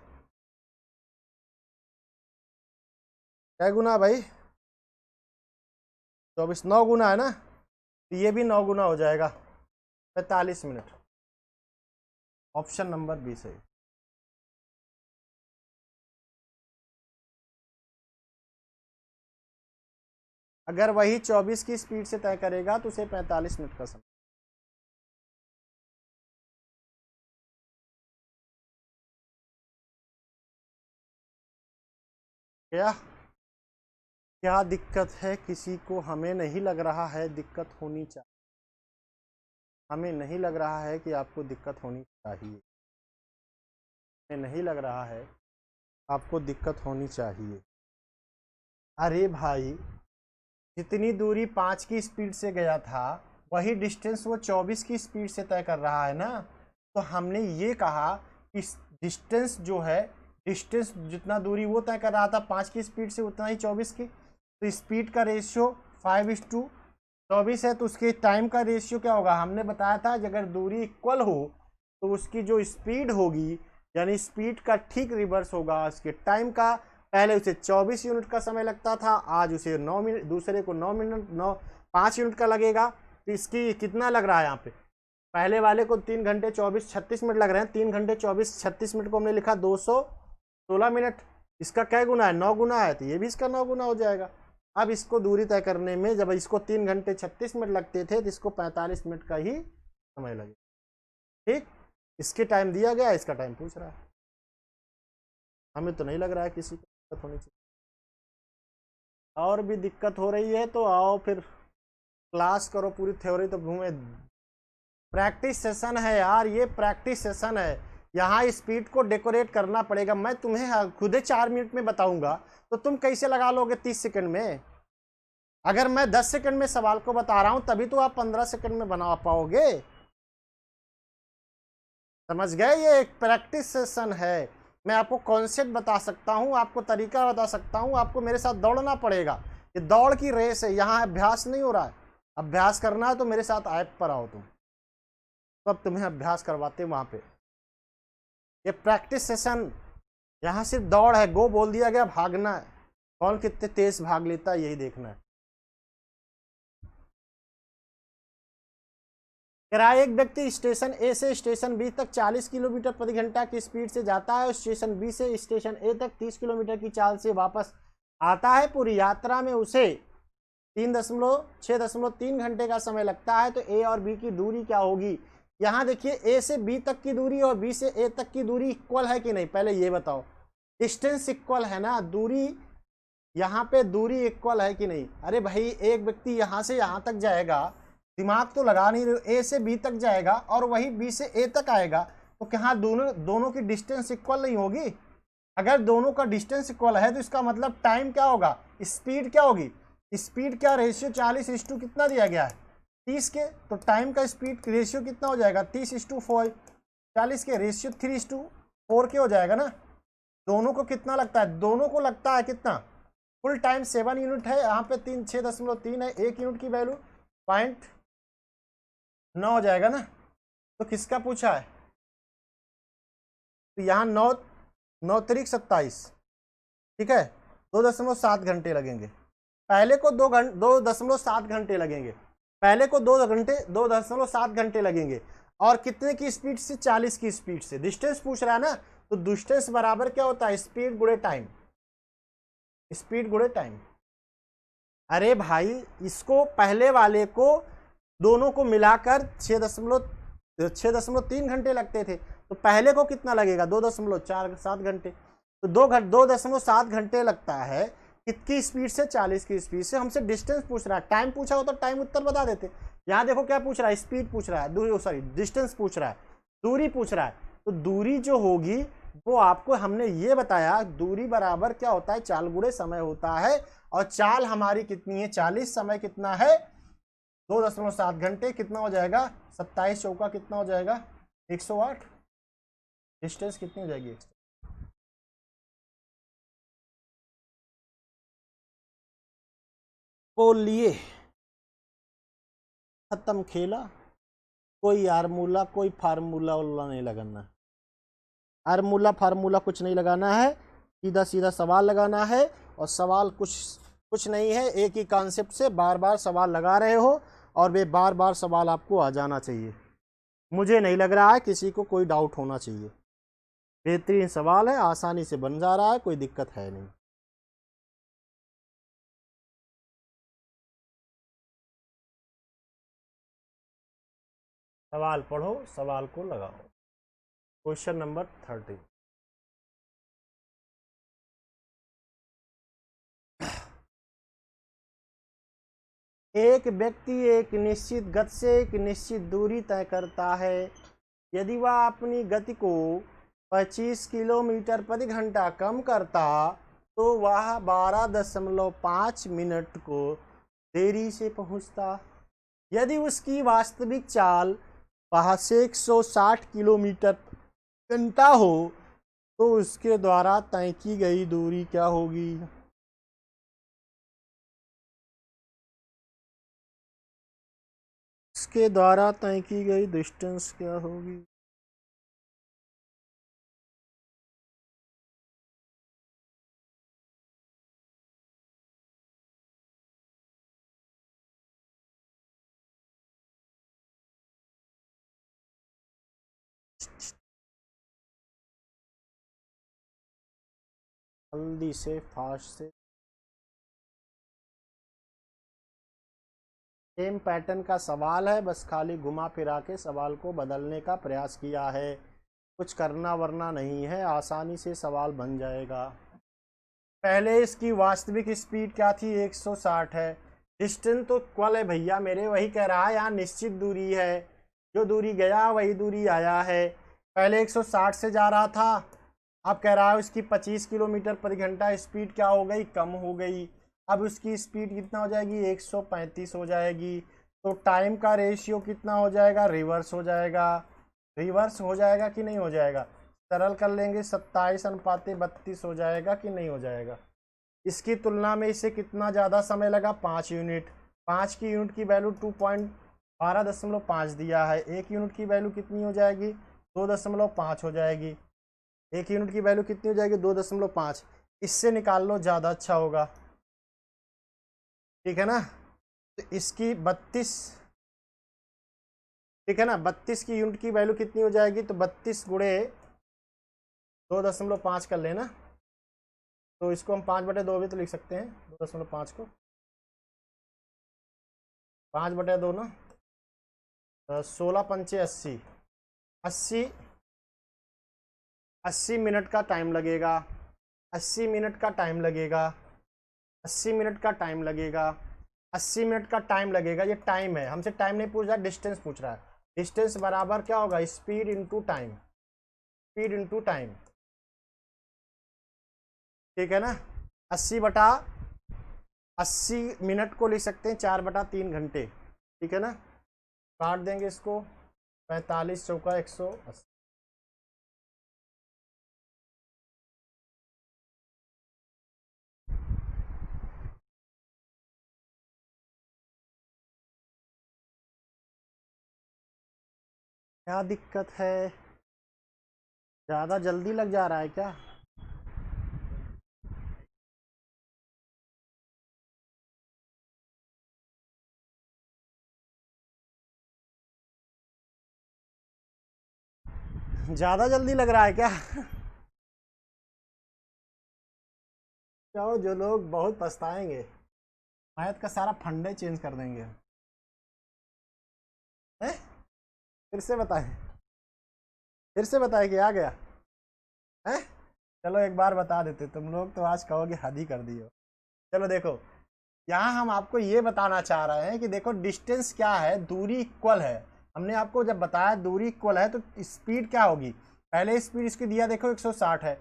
क्या गुना भाई, 24 9 गुना है ना, तो ये भी 9 गुना हो जाएगा, 45 मिनट। ऑप्शन नंबर बी सही। अगर वही 24 की स्पीड से तय करेगा तो उसे 45 मिनट का समय। क्या दिक्कत है किसी को, हमें नहीं लग रहा है दिक्कत होनी चाहिए, हमें नहीं लग रहा है कि आपको दिक्कत होनी चाहिए, हमें नहीं लग रहा है आपको दिक्कत होनी चाहिए। अरे भाई जितनी दूरी 5 की स्पीड से गया था वही डिस्टेंस वो 24 की स्पीड से तय कर रहा है ना, तो हमने ये कहा कि डिस्टेंस जो है, डिस्टेंस जितना दूरी वो तय कर रहा था 5 की स्पीड से, उतना ही 24 की, तो स्पीड का रेशियो 5:24 है, तो उसके टाइम का रेशियो क्या होगा, हमने बताया था कि अगर दूरी इक्वल हो तो उसकी जो स्पीड होगी, यानी स्पीड का ठीक रिवर्स होगा उसके टाइम का। पहले उसे 24 यूनिट का समय लगता था, आज उसे 9 मिनट, दूसरे को 9 मिनट 5 यूनिट का लगेगा। तो इसकी कितना लग रहा है यहाँ पे, पहले वाले को 3 घंटे 24 36 मिनट लग रहे हैं, 3 घंटे 24 36 मिनट को हमने लिखा 216 मिनट, इसका क्या गुना है, 9 गुना है, तो ये भी इसका 9 गुना हो जाएगा। अब इसको दूरी तय करने में जब इसको 3 घंटे 36 मिनट लगते थे तो इसको 45 मिनट का ही समय लगे। ठीक, इसके टाइम दिया गया, इसका टाइम पूछ रहा है। हमें तो नहीं लग रहा है किसी को दिक्कत होनी चाहिए। और भी दिक्कत हो रही है तो आओ फिर क्लास करो पूरी, थ्योरी तो घूमे। प्रैक्टिस सेशन है यार, ये प्रैक्टिस सेशन है। यहाँ स्पीड को डेकोरेट करना पड़ेगा। मैं तुम्हें खुद 4 मिनट में बताऊंगा तो तुम कैसे लगा लोगे 30 सेकंड में? अगर मैं 10 सेकंड में सवाल को बता रहा हूं तभी तो आप 15 सेकंड में बना पाओगे। समझ गए? ये एक प्रैक्टिस सेशन है। मैं आपको कॉन्सेप्ट बता सकता हूं, आपको तरीका बता सकता हूं, आपको मेरे साथ दौड़ना पड़ेगा। ये दौड़ की रेस है, यहाँ अभ्यास नहीं हो रहा है। अभ्यास करना है तो मेरे साथ ऐप पर आओ तुम, तब तुम्हें अभ्यास करवाते वहां पे। ये प्रैक्टिस सेशन, यहाँ सिर्फ दौड़ है। गो बोल दिया गया, भागना है। कौन कितने तेज भाग लेता है यही देखना है। किराए एक व्यक्ति स्टेशन ए से स्टेशन बी तक 40 किलोमीटर प्रति घंटा की स्पीड से जाता है और स्टेशन बी से स्टेशन ए तक 30 किलोमीटर की चाल से वापस आता है। पूरी यात्रा में उसे 6.3 घंटे का समय लगता है। तो ए और बी की दूरी क्या होगी? यहाँ देखिए, ए से बी तक की दूरी और बी से ए तक की दूरी इक्वल है कि नहीं, पहले ये बताओ। डिस्टेंस इक्वल है ना, दूरी यहाँ पे दूरी इक्वल है कि नहीं? अरे भाई, एक व्यक्ति यहाँ से यहाँ तक जाएगा, दिमाग तो लगा नहीं रहे, ए से बी तक जाएगा और वही बी से ए तक आएगा, तो क्या दोनों की डिस्टेंस इक्वल नहीं होगी? अगर दोनों का डिस्टेंस इक्वल है तो इसका मतलब टाइम क्या होगा, स्पीड क्या होगी? स्पीड क्या रेशियो 40:, कितना दिया गया है 30 के, तो टाइम का स्पीड रेशियो कितना हो जाएगा 30:4, 40 के रेशियो 3:4 के हो जाएगा ना। दोनों को कितना लगता है? दोनों को लगता है कितना? फुल टाइम 7 यूनिट है, यहाँ पे 6.3 है, 1 यूनिट की वैल्यू 0.9 हो जाएगा ना। तो किसका पूछा है? तो यहाँ 9 तारीख 27, ठीक है, 2.7 घंटे लगेंगे। पहले को 2.7 घंटे लगेंगे। पहले को 2.7 घंटे लगेंगे। और कितने की स्पीड से? 40 की स्पीड से। डिस्टेंस पूछ रहा है ना, तो डिस्टेंस बराबर क्या होता है? स्पीड गुणे टाइम। स्पीड गुणे टाइम। अरे भाई, इसको पहले वाले को दोनों को मिलाकर 6.3 घंटे लगते थे, तो पहले को कितना लगेगा? 2.47 घंटे। तो 2.7 घंटे लगता है कितनी स्पीड से? 40 की स्पीड से। हमसे डिस्टेंस पूछ रहा है, टाइम पूछा हो तो टाइम उत्तर बता देते। यहाँ देखो क्या पूछ रहा है, स्पीड पूछ रहा है, दूरी, सॉरी डिस्टेंस पूछ रहा है, दूरी पूछ रहा है। तो दूरी जो होगी वो आपको हमने ये बताया, दूरी बराबर क्या होता है? चाल गुणे समय होता है। और चाल हमारी कितनी है? 40, समय कितना है? 2.7 घंटे। कितना हो जाएगा? 27 चौका कितना हो जाएगा? 108। डिस्टेंस कितनी हो जाएगी? बोलिए। खत्म खेला। कोई आर्मूला कोई फार्मूला वाला नहीं लगाना। आर्मूला फार्मूला कुछ नहीं लगाना है, सीधा सीधा सवाल लगाना है। और सवाल कुछ नहीं है, एक ही कॉन्सेप्ट से बार बार सवाल लगा रहे हो और वे बार बार सवाल आपको आ जाना चाहिए। मुझे नहीं लग रहा है किसी को कोई डाउट होना चाहिए। बेहतरीन सवाल है, आसानी से बन जा रहा है, कोई दिक्कत है नहीं। सवाल पढ़ो, सवाल को लगाओ। Question number 30। एक व्यक्ति एक निश्चित गति से एक निश्चित दूरी तय करता है। यदि वह अपनी गति को 25 किलोमीटर प्रति घंटा कम करता तो वह 12.5 मिनट को देरी से पहुंचता। यदि उसकी वास्तविक चाल वहाँ से 160 किलोमीटर घंटा हो तो उसके द्वारा तय की गई दूरी क्या होगी? उसके द्वारा तय की गई डिस्टेंस क्या होगी? जल्दी से, फास्ट से। सेम पैटर्न का सवाल है, बस खाली घुमा फिरा के सवाल को बदलने का प्रयास किया है, कुछ करना वरना नहीं है, आसानी से सवाल बन जाएगा। पहले इसकी वास्तविक स्पीड क्या थी, 160 है। डिस्टेंस तो इक्वल है भैया मेरे, वही कह रहा है, यहाँ निश्चित दूरी है, जो दूरी गया वही दूरी आया है। पहले 160 से जा रहा था, अब कह रहा है उसकी 25 किलोमीटर प्रति घंटा स्पीड क्या हो गई, कम हो गई। अब उसकी स्पीड कितना हो जाएगी, 135 हो जाएगी। तो टाइम का रेशियो कितना हो जाएगा, रिवर्स हो जाएगा। रिवर्स हो जाएगा कि नहीं हो जाएगा, सरल कर लेंगे, 27:32 हो जाएगा कि नहीं हो जाएगा। इसकी तुलना में इसे कितना ज़्यादा समय लगा, 5 यूनिट। 5 की यूनिट की वैल्यू 12.5 दिया है, 1 यूनिट की वैल्यू कितनी हो जाएगी, 2.5 हो जाएगी। 1 यूनिट की वैल्यू कितनी हो जाएगी, 2.5। इससे निकाल लो, ज़्यादा अच्छा होगा, ठीक है ना। तो इसकी 32, ठीक है ना, 32 की यूनिट की वैल्यू कितनी हो जाएगी, तो 32 गुणे 2.5 कर लेना। तो इसको हम 5/2 भी तो लिख सकते हैं, 2.5 को 5/2 ना, 16×5 80, 80 मिनट का टाइम लगेगा, 80 मिनट का टाइम लगेगा, 80 मिनट का टाइम लगेगा, 80 मिनट का टाइम लगेगा। ये टाइम है, हमसे टाइम नहीं पूछ रहा, डिस्टेंस पूछ रहा है। डिस्टेंस बराबर क्या होगा, speed into time, speed into time, ठीक है ना। 80 मिनट को लिख सकते हैं 4/3 घंटे, ठीक है ना। काट देंगे इसको, 45 चौका 180। क्या दिक्कत है, ज़्यादा जल्दी लग जा रहा है क्या। ज़्यादा जल्दी लग रहा है क्या। जाओ, जो लोग बहुत पछताएंगे, मैथ का सारा फंडे चेंज कर देंगे। हैं, फिर से बताएं, फिर से बताएं कि आ गया है। चलो एक बार बता देते, तुम लोग तो आज कहोगे हद ही कर दी हो। चलो देखो, यहाँ हम आपको ये बताना चाह रहे हैं कि देखो डिस्टेंस क्या है, दूरी इक्वल है। हमने आपको जब बताया दूरी इक्वल है तो स्पीड क्या होगी, पहले स्पीड इसकी दिया देखो 160 है,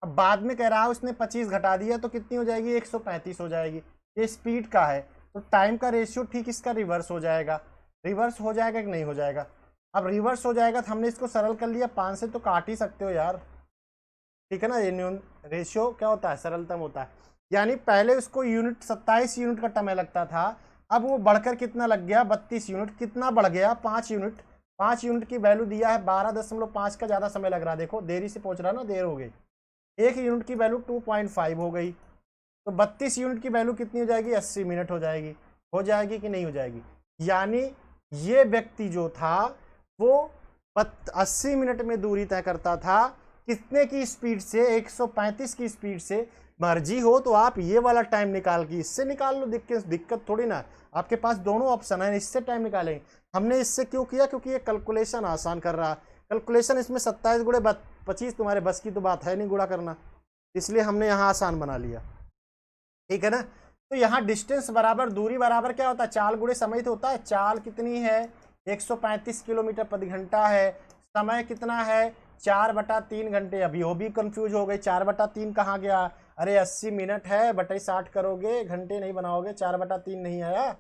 अब बाद में कह रहा है उसने 25 घटा दिया तो कितनी हो जाएगी, 135 हो जाएगी। ये स्पीड का है, तो टाइम का रेशियो ठीक इसका रिवर्स हो जाएगा। रिवर्स हो जाएगा कि नहीं हो जाएगा। अब रिवर्स हो जाएगा तो हमने इसको सरल कर लिया, 5 से तो काट ही सकते हो यार, ठीक है ना। ये रेशियो क्या होता है, सरलतम होता है। यानी पहले उसको यूनिट 27 यूनिट का समय लगता था, अब वो बढ़कर कितना लग गया, 32 यूनिट। कितना बढ़ गया, 5 यूनिट। 5 यूनिट की वैल्यू दिया है, 12.5 का ज़्यादा समय लग रहा है, देखो देरी से पहुंच रहा ना, देर हो गई। 1 यूनिट की वैल्यू 2.5 हो गई, तो 32 यूनिट की वैल्यू कितनी हो जाएगी, 80 मिनट हो जाएगी। हो जाएगी कि नहीं हो जाएगी। यानी ये व्यक्ति जो था वो 80 मिनट में दूरी तय करता था, कितने की स्पीड से, 135 की स्पीड से। मर्जी हो तो आप ये वाला टाइम निकाल के इससे निकाल लो, दिक्कत थोड़ी ना, आपके पास दोनों ऑप्शन है, इससे टाइम निकालेंगे। हमने इससे क्यों किया, क्योंकि ये कैलकुलेशन आसान कर रहा है। कैलकुलेशन इसमें 27 गुणे 25 तुम्हारे बस की तो बात है नहीं गुणा करना, इसलिए हमने यहाँ आसान बना लिया, ठीक है ना। तो यहाँ डिस्टेंस बराबर दूरी बराबर क्या होता है, चाल गुणे समय तो होता है। चाल कितनी है, 135 किलोमीटर प्रति घंटा है। समय कितना है, 4/3 घंटे। अभी वो भी कंफ्यूज हो गई, 4/3 कहाँ गया, अरे 80 मिनट है, बटे 60 करोगे, घंटे नहीं बनाओगे, 4/3 नहीं आया।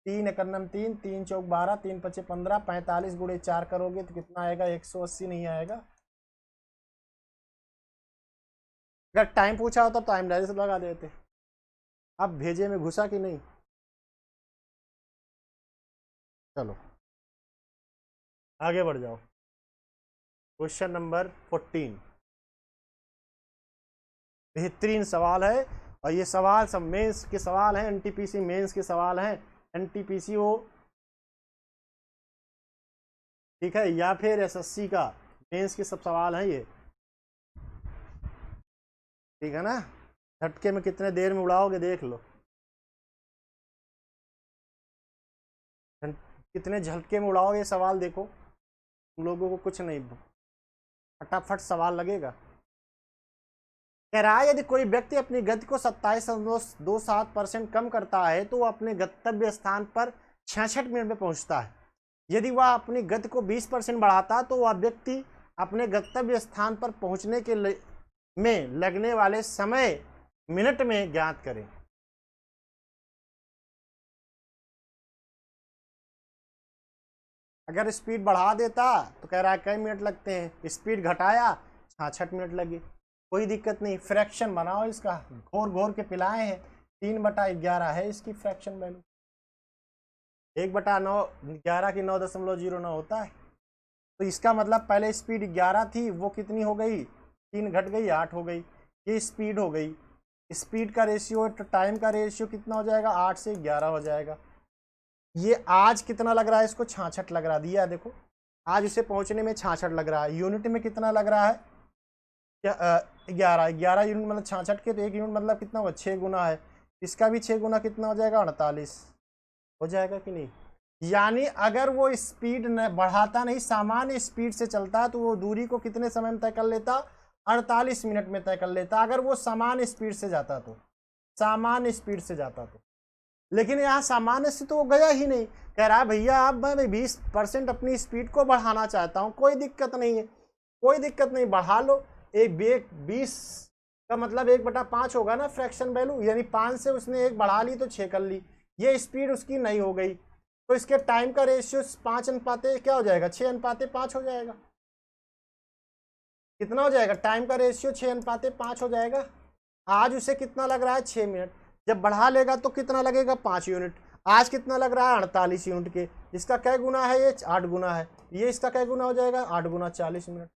3 एकन्नम 3, 3 चौक 12, 3 पचे 15, 45 गुणे 4 करोगे तो कितना आएगा, 180 नहीं आएगा। अगर टाइम पूछा होता तो टाइम डायरेक्ट लगा देते। अब भेजे में घुसा कि नहीं। चलो आगे बढ़ जाओ, क्वेश्चन नंबर 14। बेहतरीन सवाल है, और ये सवाल सब मेंस के सवाल हैं, एनटीपीसी मेंस के सवाल हैं। एनटीपीसी वो, ठीक है, या फिर एसएससी का मेंस के सब सवाल हैं ये, ठीक है ना। झटके में कितने देर में उड़ाओगे देख लो। कितने झटके में उड़ाओगे सवाल देखो, तुम लोगों को कुछ नहीं, फटाफट सवाल लगेगा। कह रहा है यदि कोई व्यक्ति अपनी गति को 27.27% कम करता है तो वह अपने गंतव्य स्थान पर 66 मिनट में पहुंचता है। यदि वह अपनी गति को 20% बढ़ाता तो वह व्यक्ति अपने गंतव्य स्थान पर पहुंचने के में लगने वाले समय मिनट में ज्ञात करें। अगर स्पीड बढ़ा देता तो कह रहा है कई मिनट लगते हैं, स्पीड घटाया 66 मिनट लगे, कोई दिक्कत नहीं। फ्रैक्शन बनाओ इसका, घोर घोर के पिलाए हैं। 3/11 है इसकी फ्रैक्शन वैल्यू, 1/9 11 की 9.09 होता है। तो इसका मतलब पहले स्पीड 11 थी, वो कितनी हो गई, 3 घट गई 8 हो गई। ये स्पीड हो गई, स्पीड का रेशियो तो टाइम का रेशियो कितना हो जाएगा, 8 से 11 हो जाएगा। ये आज कितना लग रहा है इसको, 66 लग रहा दिया देखो, आज उसे पहुंचने में 66 लग रहा है। यूनिट में कितना लग रहा है, 11 यूनिट मतलब 66 के, तो 1 यूनिट मतलब कितना हुआ, 6 गुना है। इसका भी 6 गुना कितना हो जाएगा, 48 हो जाएगा कि नहीं। यानी अगर वो स्पीड न बढ़ाता नहीं, सामान्य स्पीड से चलता तो वो दूरी को कितने समय में तय कर लेता, 48 मिनट में तय कर लेता, अगर वो सामान्य स्पीड से जाता तो, सामान्य स्पीड से जाता तो। लेकिन यहाँ सामान्य से तो वो गया ही नहीं। कह रहा है भैया अब मैं 20% अपनी स्पीड को बढ़ाना चाहता हूँ, कोई दिक्कत नहीं है, कोई दिक्कत नहीं, बढ़ा लो। एक 20 का मतलब 1/5 होगा ना फ्रैक्शन वैल्यू, यानी 5 से उसने 1 बढ़ा ली तो 6 कर ली, ये स्पीड उसकी नहीं हो गई, तो इसके टाइम का रेशियो 5 क्या हो जाएगा, 6:5 हो जाएगा। कितना हो जाएगा, टाइम का रेशियो 6:5 हो जाएगा। आज उसे कितना लग रहा है, 6 मिनट, जब बढ़ा लेगा तो कितना लगेगा, 5 यूनिट। आज कितना लग रहा है, 48 यूनिट के, इसका क्या गुना है, ये 8 गुना है, ये इसका क्या गुना हो जाएगा, 8 गुना 40 मिनट।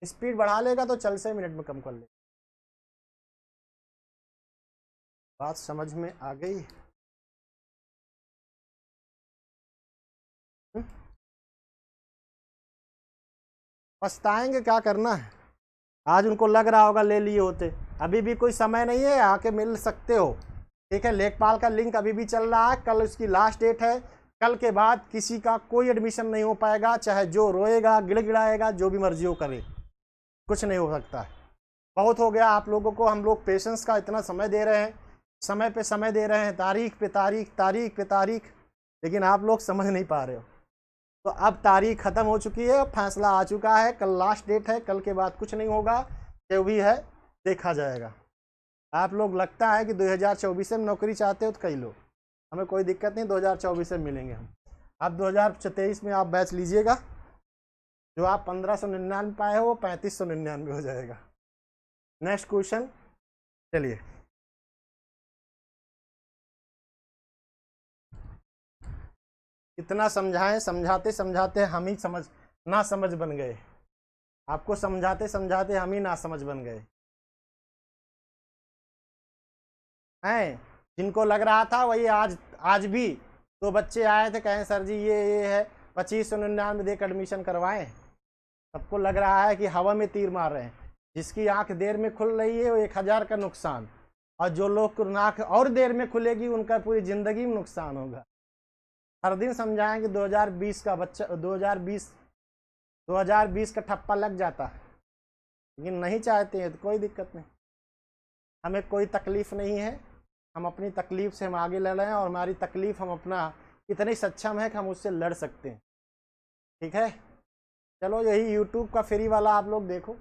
स्पीड बढ़ा लेगा तो 40 मिनट में कम कर लेगा। बात समझ में आ गई। पछताएंगे, क्या करना है। आज उनको लग रहा होगा ले लिए होते, अभी भी कोई समय नहीं है, आके मिल सकते हो, ठीक है। लेखपाल का लिंक अभी भी चल रहा है, कल उसकी लास्ट डेट है। कल के बाद किसी का कोई एडमिशन नहीं हो पाएगा, चाहे जो रोएगा गिड़गिड़ाएगा जो भी मर्जी हो करे, कुछ नहीं हो सकता है। बहुत हो गया आप लोगों को, हम लोग पेशेंस का इतना समय दे रहे हैं, समय पे समय दे रहे हैं, तारीख पे तारीख, तारीख पे तारीख, लेकिन आप लोग समझ नहीं पा रहे हो। तो अब तारीख ख़त्म हो चुकी है, फैसला आ चुका है, कल लास्ट डेट है, कल के बाद कुछ नहीं होगा, जो भी है देखा जाएगा। आप लोग लगता है कि 2024 में नौकरी चाहते हो तो कई लोग, हमें कोई दिक्कत नहीं, 2024 में मिलेंगे हम। अब 2023 में आप बैच लीजिएगा, जो आप 1599 पाए हो वो 3599 हो जाएगा। नेक्स्ट क्वेश्चन, चलिए। इतना समझाएं, समझाते समझाते हम ही ना समझ बन गए, आपको समझाते समझाते हम ही ना समझ बन गए हैं। जिनको लग रहा था वही आज भी 2 बच्चे आए थे, कहें सर जी ये है 2599 देकर एडमिशन करवाएं। सबको लग रहा है कि हवा में तीर मार रहे हैं। जिसकी आंख देर में खुल रही है वो 1000 का नुकसान, और जो लोग की आंख और देर में खुलेगी उनका पूरी जिंदगी में नुकसान होगा। हर दिन समझाएं कि 2020 का बच्चा 2020 का ठप्पा लग जाता है, लेकिन नहीं चाहते हैं तो कोई दिक्कत नहीं, हमें कोई तकलीफ नहीं है। हम अपनी तकलीफ से हम आगे लड़ रहे हैं, और हमारी तकलीफ हम अपना इतने सक्षम है कि हम उससे लड़ सकते हैं, ठीक है। चलो यही यूट्यूब का फ्री वाला आप लोग देखो,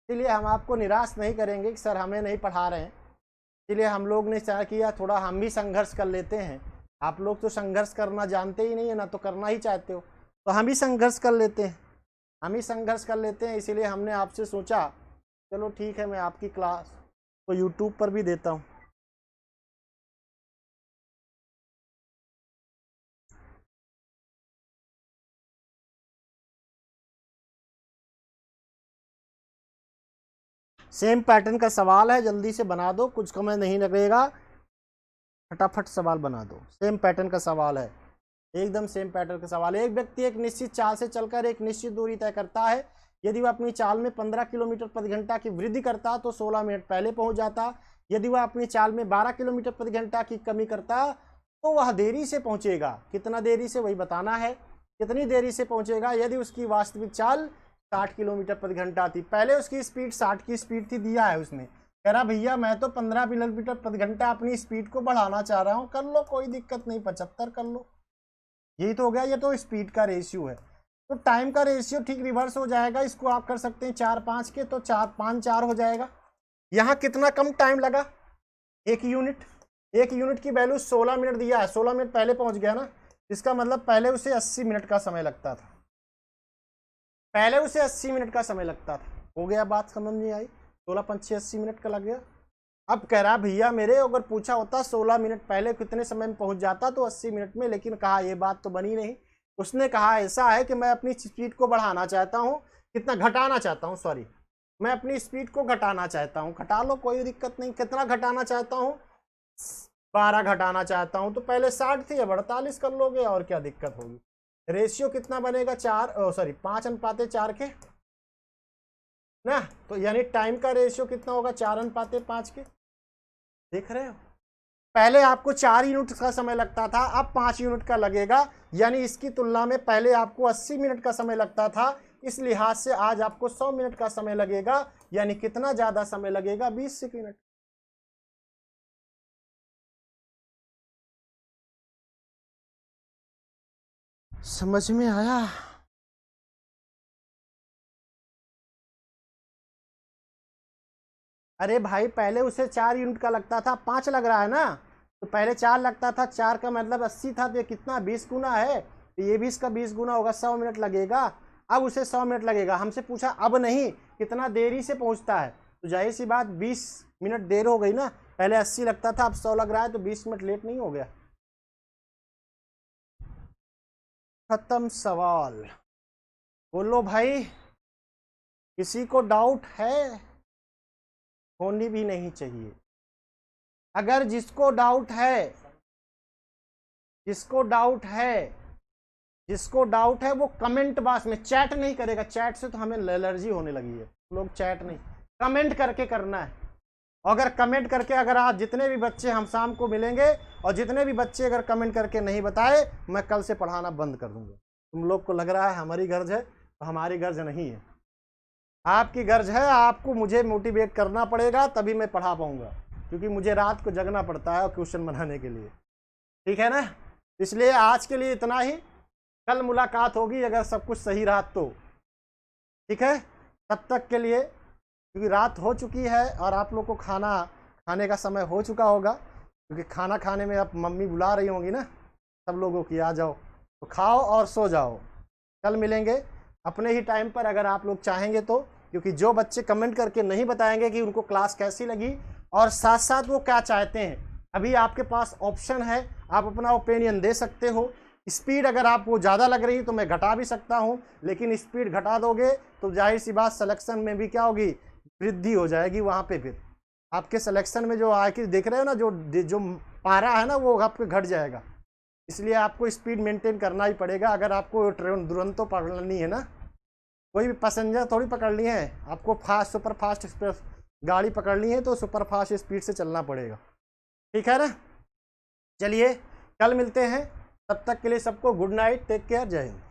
इसलिए हम आपको निराश नहीं करेंगे कि सर हमें नहीं पढ़ा रहे हैं। इसलिए हम लोग ने चाह किया थोड़ा हम भी संघर्ष कर लेते हैं। आप लोग तो संघर्ष करना जानते ही नहीं है ना, तो करना ही चाहते हो, तो हम ही संघर्ष कर लेते हैं, हम ही संघर्ष कर लेते हैं। इसीलिए हमने आपसे सोचा चलो ठीक है, मैं आपकी क्लास को यूट्यूब पर भी देता हूँ। सेम पैटर्न का सवाल है, जल्दी से बना दो, कुछ समय नहीं लगेगा, फटाफट सवाल बना दो। सेम पैटर्न का सवाल है, एकदम सेम पैटर्न का सवाल है। एक व्यक्ति एक निश्चित चाल से चलकर एक निश्चित दूरी तय करता है। यदि वह अपनी चाल में 15 किलोमीटर प्रति घंटा की वृद्धि करता तो 16 मिनट पहले पहुंच जाता। यदि वह अपनी चाल में 12 किलोमीटर प्रति घंटा की कमी करता तो वह देरी से पहुंचेगा। कितना देरी से, वही बताना है, कितनी देरी से पहुंचेगा यदि उसकी वास्तविक चाल 60 किलोमीटर प्रति घंटा थी। पहले उसकी स्पीड 60 की स्पीड थी, दिया है उसने, कह रहा भैया मैं तो 15 किलोमीटर प्रति घंटा अपनी स्पीड को बढ़ाना चाह रहा हूँ, कर लो कोई दिक्कत नहीं, 75 कर लो। यही तो हो गया, ये तो स्पीड का रेशियो है। तो टाइम का रेशियो ठीक रिवर्स हो जाएगा, इसको आप कर सकते हैं 4-5 के, तो 4-5-4 हो जाएगा। यहाँ कितना कम टाइम लगा, 1 यूनिट। 1 यूनिट की वैल्यू 16 मिनट दिया है, 16 मिनट पहले पहुंच गया ना, इसका मतलब पहले उसे 80 मिनट का समय लगता था, पहले उसे 80 मिनट का समय लगता था। हो गया, बात समझ नहीं आई, 16-5 80 मिनट का लग गया। अब कह रहा भैया मेरे, अगर पूछा होता 16 मिनट पहले कितने समय में पहुंच जाता तो 80 मिनट में, लेकिन कहा ये बात तो बनी नहीं। उसने कहा ऐसा है कि मैं अपनी स्पीड को बढ़ाना चाहता हूँ, कितना घटाना चाहता हूँ, सॉरी, मैं अपनी स्पीड को घटाना चाहता हूँ। घटा लो कोई दिक्कत नहीं, कितना घटाना चाहता हूँ, 12 घटाना चाहता हूँ, तो पहले 60 थी अब 48 कर लोगे, और क्या दिक्कत होगी। रेशियो कितना बनेगा, 5:4 के ना, तो यानी टाइम का रेशियो कितना होगा, 4:5 के। देख रहे हो, पहले आपको 4 यूनिट का समय लगता था, अब 5 यूनिट का लगेगा, यानी इसकी तुलना में पहले आपको 80 मिनट का समय लगता था, इस लिहाज से आज आपको 100 मिनट का समय लगेगा, यानी कितना ज्यादा समय लगेगा, 20 सेकंड। समझ में आया? अरे भाई पहले उसे 4 यूनिट का लगता था, 5 लग रहा है ना, तो पहले 4 लगता था, 4 का मतलब 80 था, तो ये कितना 20 गुना है, तो ये भी इसका 20 गुना होगा, 100 मिनट लगेगा। अब उसे 100 मिनट लगेगा, हमसे पूछा अब नहीं कितना देरी से पहुंचता है, तो जाहिर सी बात 20 मिनट देर हो गई ना, पहले 80 लगता था अब 100 लग रहा है, तो 20 मिनट लेट नहीं हो गया। खत्म सवाल। बोलो भाई, किसी को डाउट है? होनी भी नहीं चाहिए। अगर जिसको डाउट है, जिसको डाउट है, जिसको डाउट है वो कमेंट बॉक्स में, चैट नहीं करेगा, चैट से तो हमें एलर्जी होने लगी है, लोग चैट नहीं, कमेंट करके करना है। अगर कमेंट करके, अगर आज जितने भी बच्चे, हम शाम को मिलेंगे, और जितने भी बच्चे अगर कमेंट करके नहीं बताए, मैं कल से पढ़ाना बंद कर दूंगा। तुम लोग को लग रहा है हमारी गर्ज है, तो हमारी गर्ज नहीं है, आपकी गर्ज है। आपको मुझे मोटिवेट करना पड़ेगा, तभी मैं पढ़ा पाऊंगा, क्योंकि मुझे रात को जगना पड़ता है क्वेश्चन बनाने के लिए, ठीक है ना। इसलिए आज के लिए इतना ही, कल मुलाकात होगी अगर सब कुछ सही रहा तो, ठीक है। तब तक के लिए, क्योंकि रात हो चुकी है और आप लोग को खाना खाने का समय हो चुका होगा, क्योंकि खाना खाने में अब मम्मी बुला रही होंगी ना सब लोगों की, आ जाओ, तो खाओ और सो जाओ। कल मिलेंगे अपने ही टाइम पर, अगर आप लोग चाहेंगे तो, क्योंकि जो बच्चे कमेंट करके नहीं बताएंगे कि उनको क्लास कैसी लगी और साथ साथ वो क्या चाहते हैं, अभी आपके पास ऑप्शन है, आप अपना ओपिनियन दे सकते हो। स्पीड अगर आपको ज़्यादा लग रही तो मैं घटा भी सकता हूं, लेकिन स्पीड घटा दोगे तो जाहिर सी बात सिलेक्शन में भी क्या होगी, वृद्धि हो जाएगी। वहाँ पे फिर आपके सिलेक्शन में जो आके देख रहे हो ना, जो पारा है ना, वो आपके घट जाएगा। इसलिए आपको स्पीड मेंटेन करना ही पड़ेगा, अगर आपको ट्रेन दुरंतो पकड़नी है ना, कोई भी पैसेंजर थोड़ी पकड़नी है, आपको फास्ट सुपर फास्ट एक्सप्रेस गाड़ी पकड़नी है, तो सुपर फास्ट स्पीड से चलना पड़ेगा, ठीक है ना। चलिए कल मिलते हैं, तब तक के लिए सबको गुड नाइट, टेक केयर, जय हिंद।